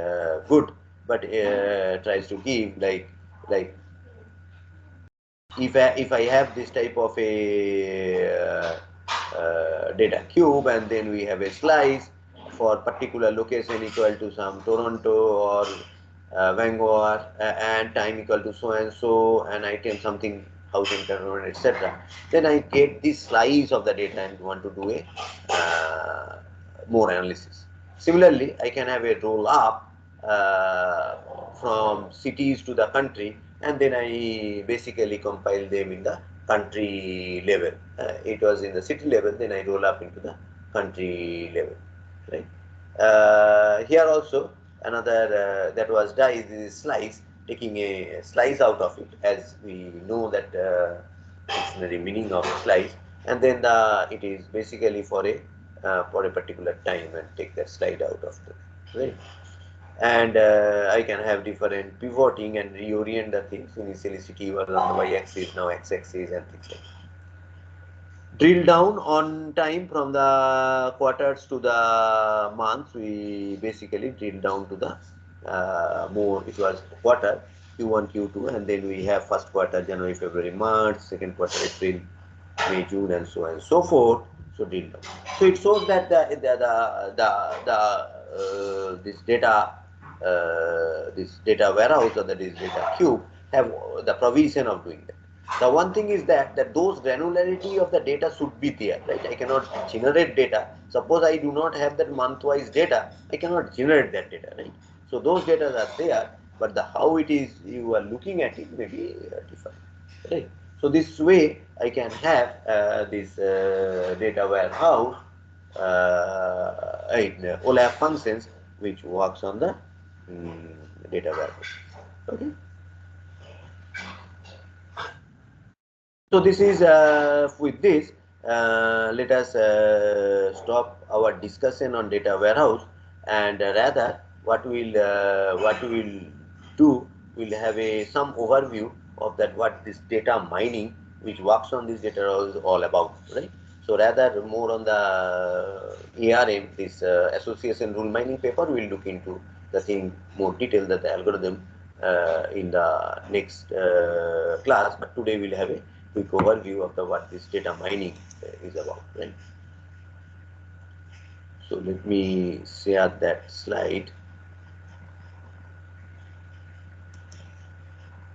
good, but tries to give like if I have this type of a data cube and then we have a slice for particular location equal to some Toronto or Vancouver and time equal to so and so and item something housing turnover etc. Then I get this slice of the data and want to do a more analysis. Similarly, I can have a roll up from cities to the country and then I basically compile them in the country level. It was in the city level, then I roll up into the country level, right? Here also another that was dice is slice, taking a slice out of it, as we know that dictionary meaning of slice, and then it is basically for a particular time and take that slide out of the right. And I can have different pivoting and reorient the things. Initially city was on the y-axis, now x-axis and things like that. Drill down on time from the quarters to the months. We basically drill down to the more, it was quarter, Q1, Q2, and then we have first quarter, January, February, March, second quarter, April, May, June, and so on and so forth. So drill down. So it shows that this data warehouse or this data cube have the provision of doing that. The one thing is that those granularity of the data should be there, right? I cannot generate data. Suppose I do not have that month-wise data, I cannot generate that data, right? So those data are there, but the how it is you are looking at it may be different, right? So this way I can have this data warehouse OLAP functions which works on the data warehouse. Okay. So this is with this. Let us stop our discussion on data warehouse, and rather what we will do, we'll have a some overview of that what this data mining which works on this data is all about, right? So rather more on the ARM, this association rule mining paper, we'll look into the thing more detail that the algorithm in the next class. But today we'll have a quick overview of the what this data mining is about, right? So let me share that slide.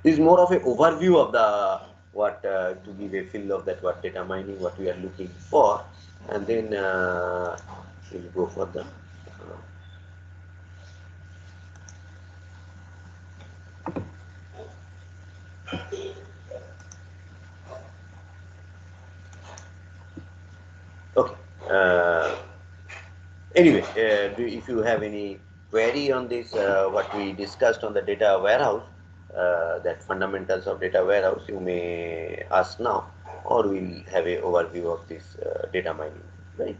This is more of an overview of the what to give a feel of that what data mining, what we are looking for, and then we'll go for the okay. Anyway, if you have any query on this, what we discussed on the data warehouse, that fundamentals of data warehouse, you may ask now, or we'll have a overview of this data mining, right?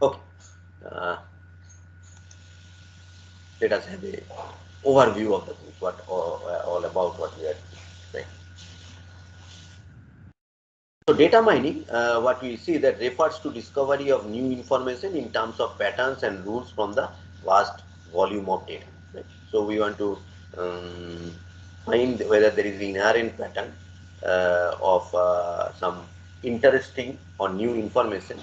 Okay. Uh, Let us have a overview of the things, all about what we are saying. So data mining, what we see that refers to discovery of new information in terms of patterns and rules from the vast volume of data. Right? So we want to find whether there is inherent pattern of some interesting or new information,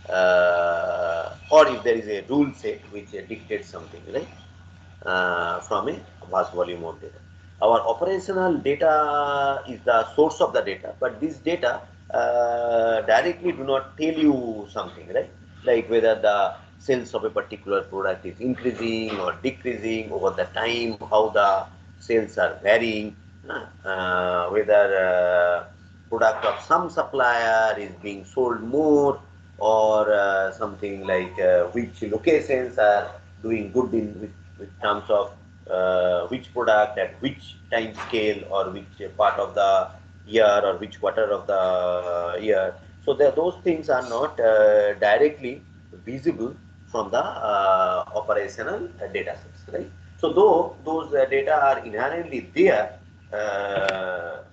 or if there is a rule set which dictates something, right? From a vast volume of data. Our operational data is the source of the data, but this data directly do not tell you something, right? Like whether the sales of a particular product is increasing or decreasing over the time, how the sales are varying, whether product of some supplier is being sold more, or something like which locations are doing good with terms of which product at which time scale or which part of the year or which quarter of the year. So those things are not directly visible from the operational data sets, right? So though those data are inherently there,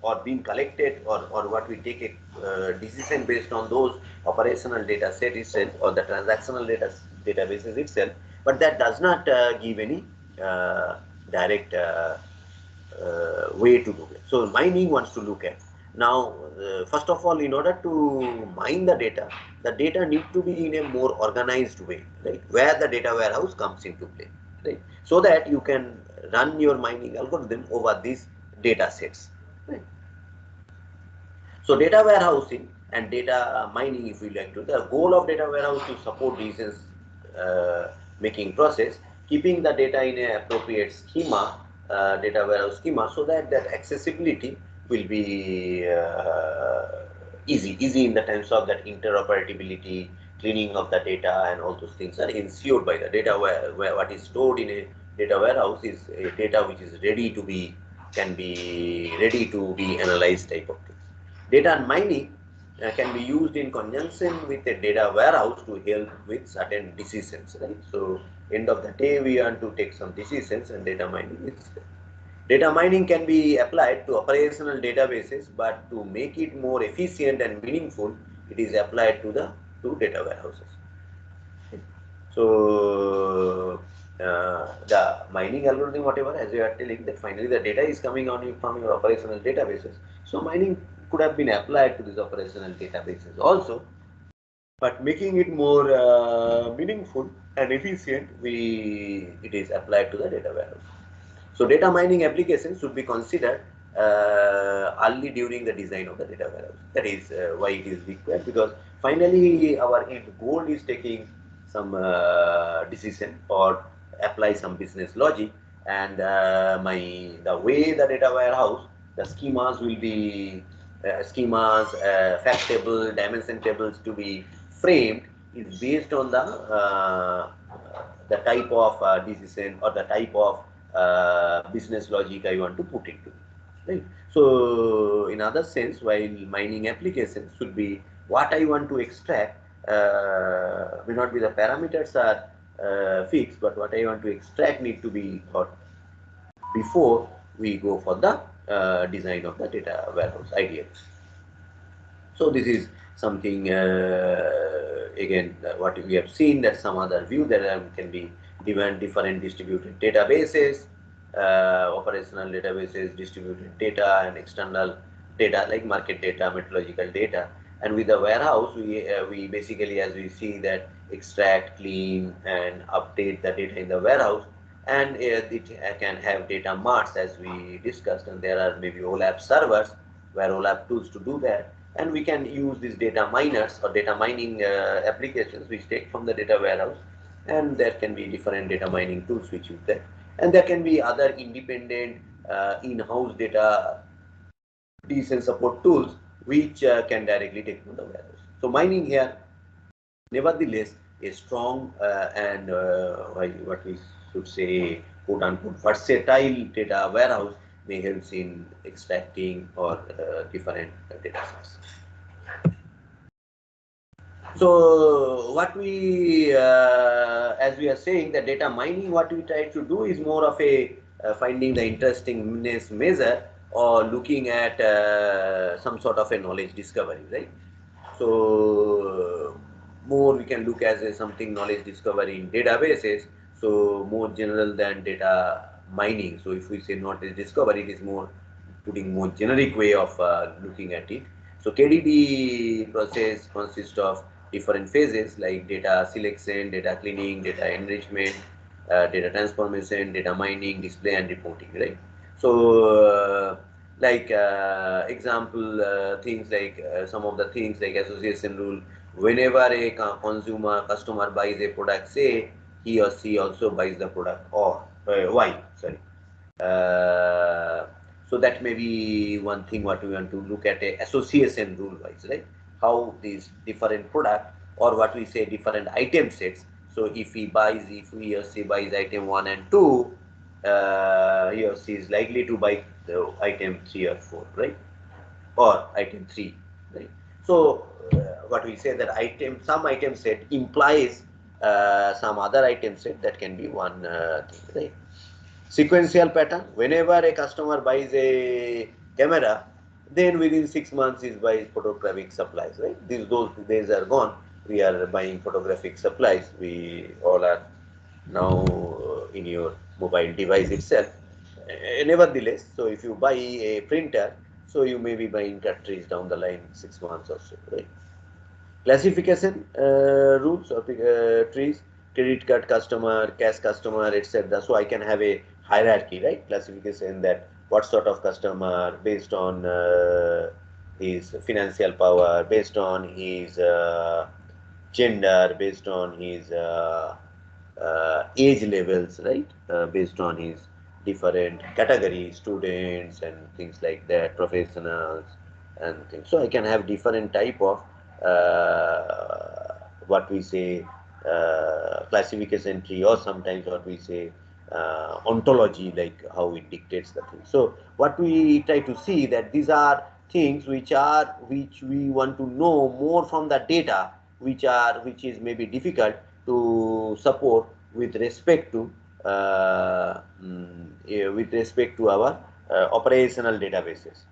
or being collected, or what we take a decision based on those operational data set itself or the transactional databases itself, but that does not give any direct way to do it. So mining wants to look at. Now, first of all, in order to mine the data need to be in a more organized way, right? Where the data warehouse comes into play, right? So that you can run your mining algorithm over these data sets, right? So data warehousing and data mining, if we like to, the goal of data warehouse to support decisions making process, keeping the data in an appropriate schema, data warehouse schema, so that that accessibility will be easy in the terms of that interoperability, cleaning of the data, and all those things are ensured by the data where what is stored in a data warehouse is a data which is ready to be, can be ready to be analyzed type of things. Data mining can be used in conjunction with a data warehouse to help with certain decisions, right? So end of the day, we want to take some decisions, and data mining is there. Data mining can be applied to operational databases, but to make it more efficient and meaningful, it is applied to the data warehouses. So the mining algorithm, whatever, as you are telling, that finally the data is coming on you from your operational databases. So mining could have been applied to these operational databases also, but making it more meaningful and efficient, it is applied to the data warehouse. So data mining applications should be considered early during the design of the data warehouse. That is why it is required, because finally our end goal is taking some decision or apply some business logic, and the way the data warehouse, the schemas will be fact table, dimension tables to be framed is based on the type of decision or the type of business logic I want to put into it, right? So in other sense, while mining applications should be what I want to extract, may not be the parameters are fixed, but what I want to extract need to be thought before we go for the design of the data warehouse ideally. So this is something again what we have seen, that some other view that can be given different distributed databases, operational databases, distributed data, and external data like market data, meteorological data. And with the warehouse, we basically, as we see, that extract, clean, and update the data in the warehouse, and it can have data marts as we discussed, and there are maybe OLAP servers where OLAP tools to do that, and we can use these data miners or data mining applications which take from the data warehouse, and there can be different data mining tools which use that, and there can be other independent in-house data decision support tools which can directly take from the warehouse. So mining here, nevertheless, a strong and what we should say, quote unquote, versatile data warehouse may help in extracting or different data sets. So what we, as we are saying, the data mining, what we try to do is more of a finding the interestingness measure or looking at some sort of a knowledge discovery, right? So more we can look as a something knowledge discovery in databases. So more general than data mining. So if we say knowledge discovery, it is more putting more generic way of looking at it. So KDD process consists of different phases like data selection, data cleaning, data enrichment, data transformation, data mining, display, and reporting. Right. So like example things like some of the things like association rule. Whenever a consumer customer buys a product, say he or she also buys the product or why sorry. uh, so that may be one thing what we want to look at a association rule wise, right? How these different product or what we say different item sets. So if he or she buys item 1 and 2, he or she is likely to buy the item 3 or 4, right? Or item 3, right? So what we say that some item set implies some other item set that can be one thing, right? Sequential pattern. Whenever a customer buys a camera, then within 6 months he buys photographic supplies, right? Those days are gone. We are buying photographic supplies. We all are now in your mobile device itself. Nevertheless, so if you buy a printer, so you may be buying cartridge down the line 6 months or so, right? Classification rules or trees, credit card customer, cash customer, etc. So I can have a hierarchy, right? Classification that what sort of customer based on his financial power, based on his gender, based on his age levels, right? Based on his different categories, students and things like that, professionals and things. So I can have different type of what we say classification tree, or sometimes what we say ontology, like how it dictates the thing. So what we try to see that these are things which we want to know more from the data, which is maybe difficult to support with respect to our operational databases.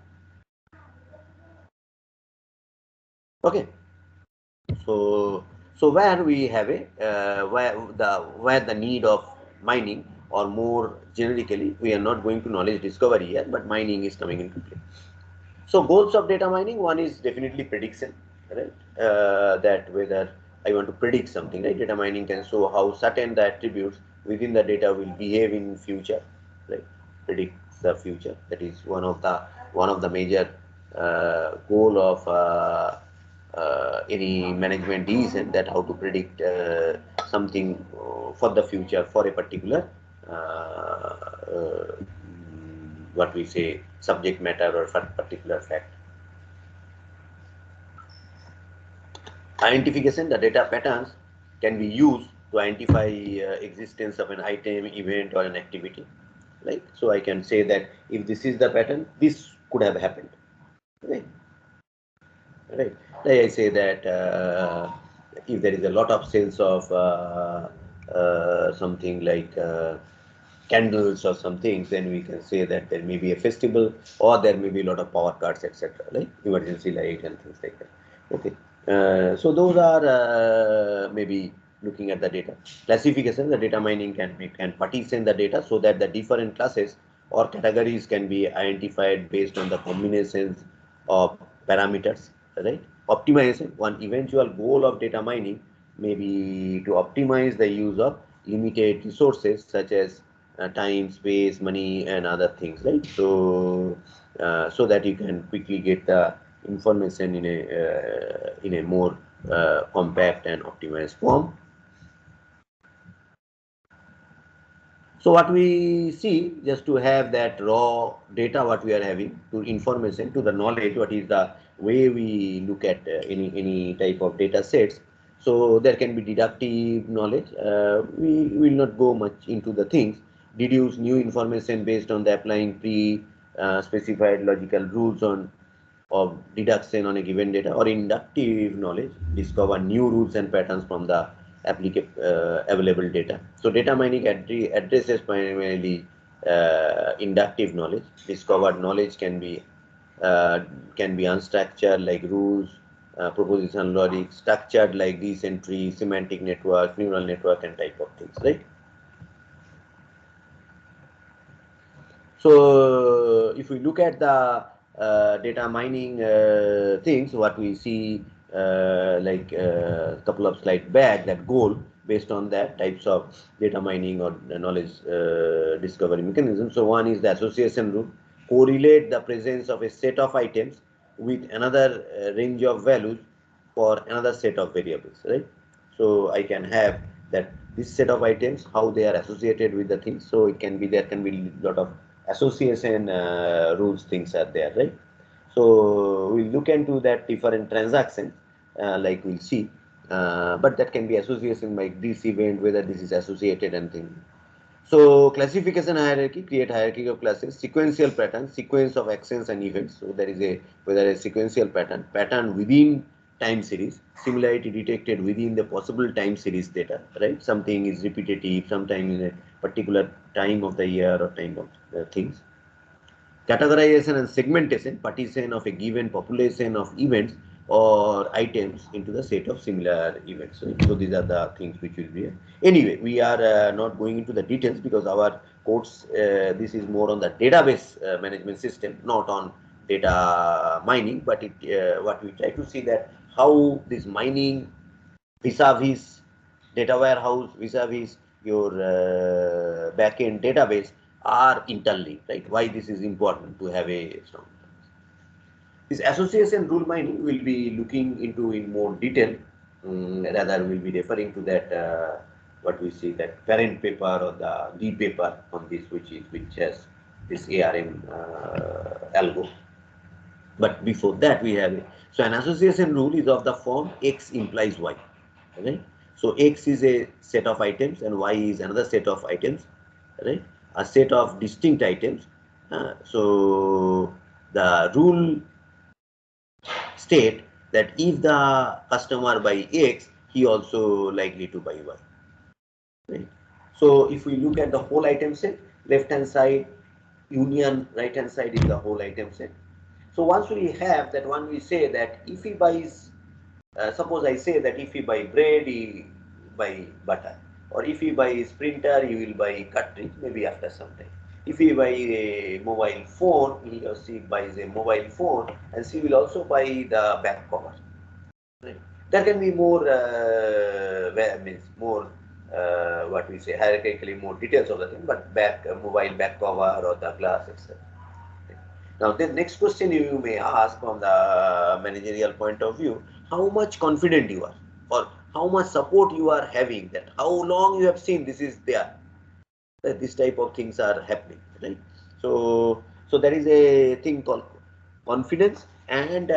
Okay. So where we have a where the need of mining, or more generically, we are not going to knowledge discovery here, but mining is coming into play. So goals of data mining, one is definitely prediction, right? That whether I want to predict something, right? Data mining can show how certain the attributes within the data will behave in future, right? Predicts the future. That is one of the major goal of any management decision, that how to predict something for the future for a particular what we say subject matter or particular fact. Identification, the data patterns can be used to identify existence of an item, event, or an activity. Right? So I can say that if this is the pattern, this could have happened. Right? Right. Like I say that if there is a lot of sales of something like candles or some things, then we can say that there may be a festival, or there may be a lot of power cuts, etc. Like emergency light and things like that. Okay. So those are maybe looking at the data. Classification, the data mining can partition the data so that the different classes or categories can be identified based on the combinations of parameters, right? Optimization, one eventual goal of data mining may be to optimize the use of limited resources such as time, space, money, and other things, right? So, so that you can quickly get the information in a more compact and optimized form. So what we see, just to have that raw data, what we are having to information to the knowledge, what is the way we look at any type of data sets. So there can be deductive knowledge. We will not go much into the things. Deduce new information based on the applying pre-specified logical rules on of deduction on a given data, or inductive knowledge, discover new rules and patterns from the available data. So data mining addresses primarily inductive knowledge. Discovered knowledge can be unstructured, like rules, proposition logic, structured like this entry, semantic network, neural network, and type of things, right? So if we look at the data mining things, what we see like a couple of slides back, that goal based on that types of data mining or knowledge discovery mechanism. So one is the association rule, correlate the presence of a set of items with another range of values for another set of variables, right? So I can have that this set of items, how they are associated with the things. So it can be, there can be a lot of association rules things are there, right? So we'll look into that different transactions, like we'll see, but that can be association like this event, whether this is associated and things. So classification hierarchy, create hierarchy of classes, sequential pattern, sequence of actions and events. So there is a, whether a sequential pattern, pattern within time series, similarity detected within the possible time series data, right? Something is repetitive, sometimes in a particular time of the year or time of the things. Categorization and segmentation, partition of a given population of events or items into the set of similar events. So these are the things which will be. Anyway, we are not going into the details because our course, this is more on the database management system, not on data mining, but it what we try to see that how this mining vis-a-vis data warehouse, vis-a-vis your backend database are interlinked, right? Why this is important to have a strong. This association rule mining will be looking into in more detail. Rather, we'll be referring to that what we see, that parent paper or the lead paper on this, which has this ARM algo. But before that, we have it. So an association rule is of the form X implies Y. Right? So X is a set of items and Y is another set of items. Right? A set of distinct items. So the rule state that if the customer buy X, he also likely to buy Y. Right? So if we look at the whole item set, left hand side union, right hand side is the whole item set. So once we have that, one we say that if he buys, suppose I say that if he buy bread, he buy butter, or if he buys printer, he will buy cartridge, maybe after some time. If he buy a mobile phone, he or she buys a mobile phone, and she will also buy the back cover. Right? There can be more, means more, what we say, hierarchically more details of the thing, but back mobile back cover or the glass, etc. Now, the next question you may ask from the managerial point of view, how much confident you are, or how much support you are having, that how long you have seen this is there, that this type of things are happening, right? So there is a thing called confidence and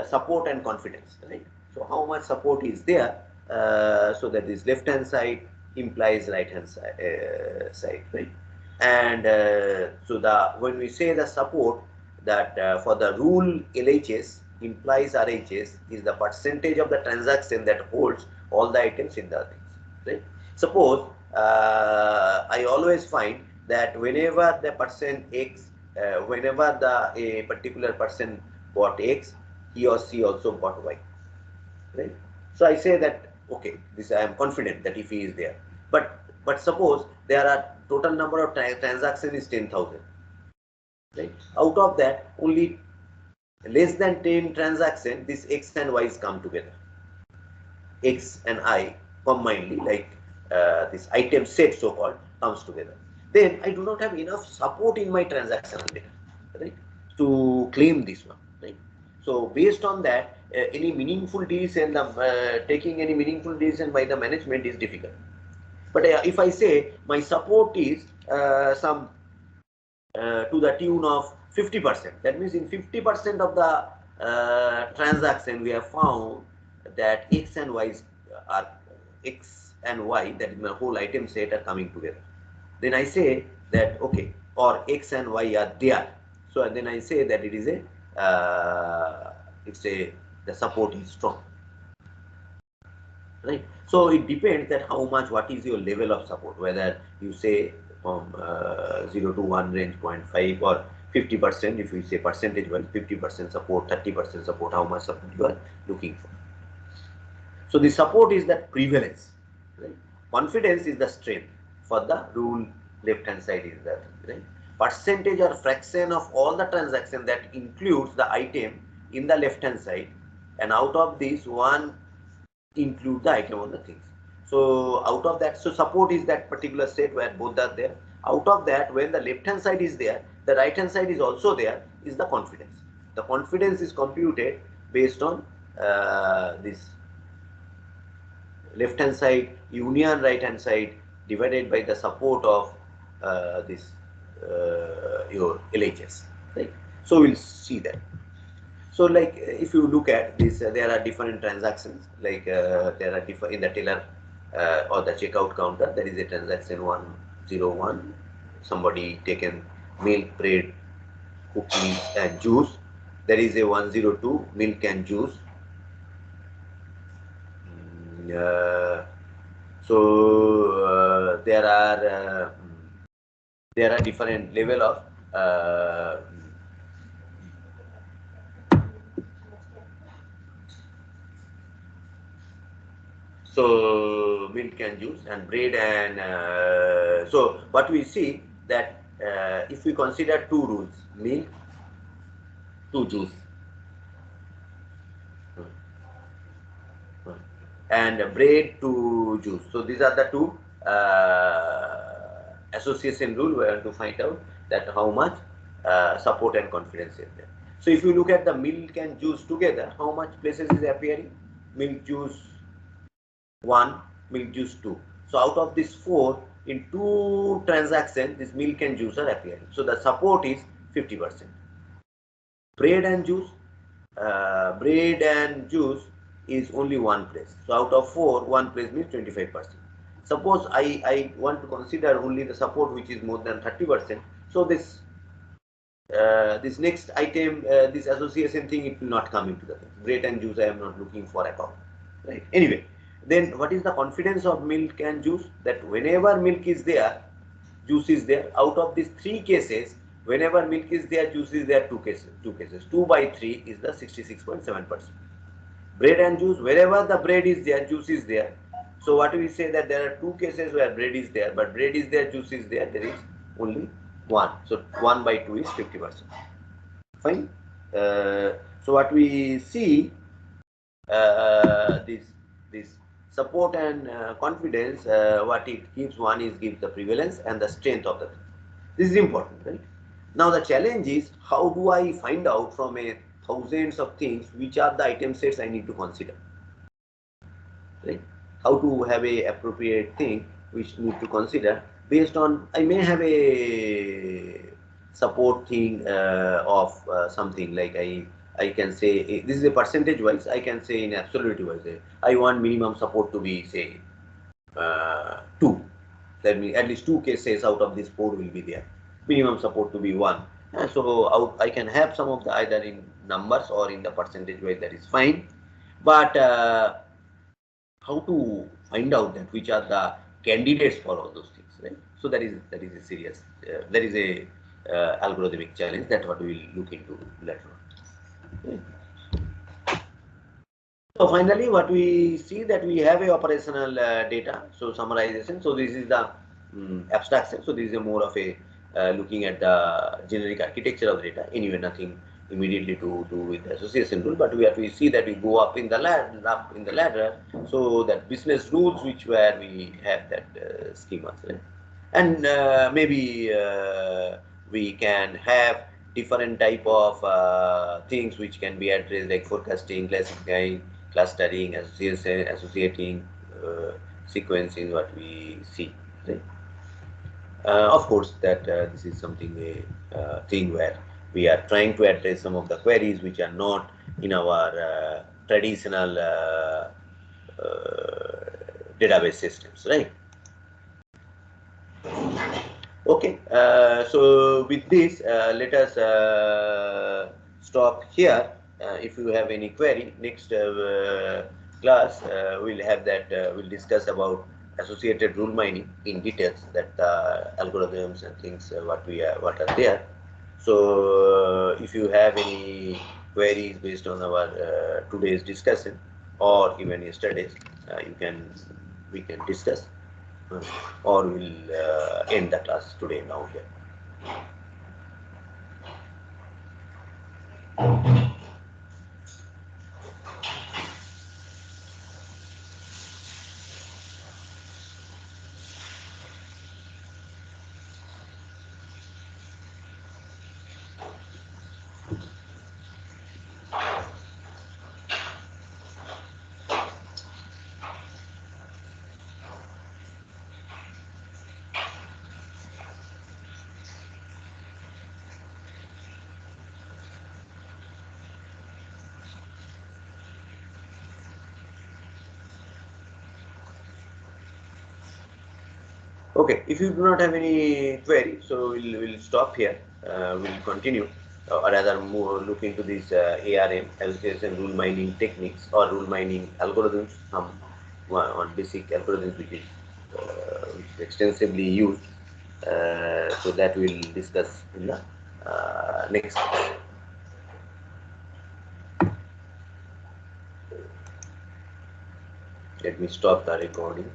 support and confidence, right? So how much support is there? So that this left hand side implies right hand side, right? And so the, when we say the support, that for the rule LHS implies RHS is the percentage of the transaction that holds all the items in the things, right? Suppose I always find that whenever the person X, whenever the a particular person bought X, he or she also bought Y, right? So I say that okay, this I am confident that if he is there, but suppose there are total number of transactions is 10,000, right? Out of that, only less than 10 transactions, this X and Y's come together. X and I combinedly, like this item set so-called, comes together. Then I do not have enough support in my transactional data, right, to claim this one, right? So based on that, any meaningful decision, taking any meaningful decision by the management is difficult. But if I say my support is some to the tune of 50%. That means in 50% of the transaction, we have found that X and Y are X and Y, that is my whole item set, are coming together. Then I say that okay, or X and Y are there. So then I say that it is a it's a, the support is strong, right? So it depends that how much, what is your level of support, whether you say from 0 to 1 range 0.5 or 50%, if we say percentage wise, 50% support, 30% support, how much support you are looking for. So the support is that prevalence, right? Confidence is the strength. For the rule, left hand side is that, right? Percentage or fraction of all the transaction that includes the item in the left hand side, and out of this one include the item on the things. So out of that, so support is that particular set where both are there. Out of that, when the left hand side is there, the right hand side is also there, is the confidence. The confidence is computed based on this left hand side union right hand side divided by the support of this your LHS, right? So we'll see that. So like if you look at this, there are different transactions, like there are different in the teller or the checkout counter. There is a transaction 101. Somebody taken milk, bread, cookies, and juice. There is a 102 milk and juice. So there are different level of so milk and juice and bread and so what we see that if we consider two rules, milk to juice and bread to juice. So these are the two association rule. We have to find out that how much support and confidence is there. So if you look at the milk and juice together, how much places is appearing? Milk juice 1, milk juice 2. So out of this 4, in 2 transactions, this milk and juice are appearing. So the support is 50%. Bread and juice is only 1 place. So out of 4, 1 place means 25%. Suppose I want to consider only the support which is more than 30%. So this next item, this association thing, it will not come into the thing. Bread and juice I am not looking for at all. Right? Anyway, then what is the confidence of milk and juice? That whenever milk is there, juice is there. Out of these 3 cases, whenever milk is there, juice is there, 2 cases. 2 by 3 is the 66.7%. Bread and juice, wherever the bread is there, juice is there. So what we say that there are 2 cases where bread is there, but bread is there, juice is there, there is only 1. So 1 by 2 is 50%. Fine. So what we see, this support and confidence, what it gives, one is gives the prevalence and the strength of the thing. This is important, right? Now the challenge is, how do I find out from a thousands of things which are the item sets I need to consider, right? How to have a appropriate thing which need to consider based on, I may have a support thing of something like I can say this is a percentage wise. I can say in absolute wise, I want minimum support to be say 2. That means at least 2 cases out of this 4 will be there. Minimum support to be 1. So I can have some of the either in numbers or in the percentage wise, that is fine. But how to find out that which are the candidates for all those things, right? So that is a serious, that is a algorithmic challenge that what we will look into later on. Okay. So finally, what we see that we have a operational data. So summarization. So this is the abstraction. So this is a more of a looking at the generic architecture of the data. Anyway, nothing immediately to do with the association rule, but we see that we go up in the ladder. So that business rules which where we have that schemas, right? And maybe we can have different type of things which can be addressed, like forecasting, classifying, clustering, associating, sequencing, what we see, right? Of course, that this is something a thing where we are trying to address some of the queries which are not in our traditional database systems, right? Okay, so with this, let us stop here. If you have any query, next class we'll have that. We'll discuss about associated rule mining in details, that algorithms and things what are there. So if you have any queries based on our today's discussion or even yesterday's, you can we can discuss, uh, or we'll end the class today now here. Okay, if you do not have any query, so we'll stop here. We'll continue, or rather look into these ARM, allocation rule mining techniques or rule mining algorithms, some on basic algorithms which is extensively used. So that we'll discuss in the next class. Let me stop the recording.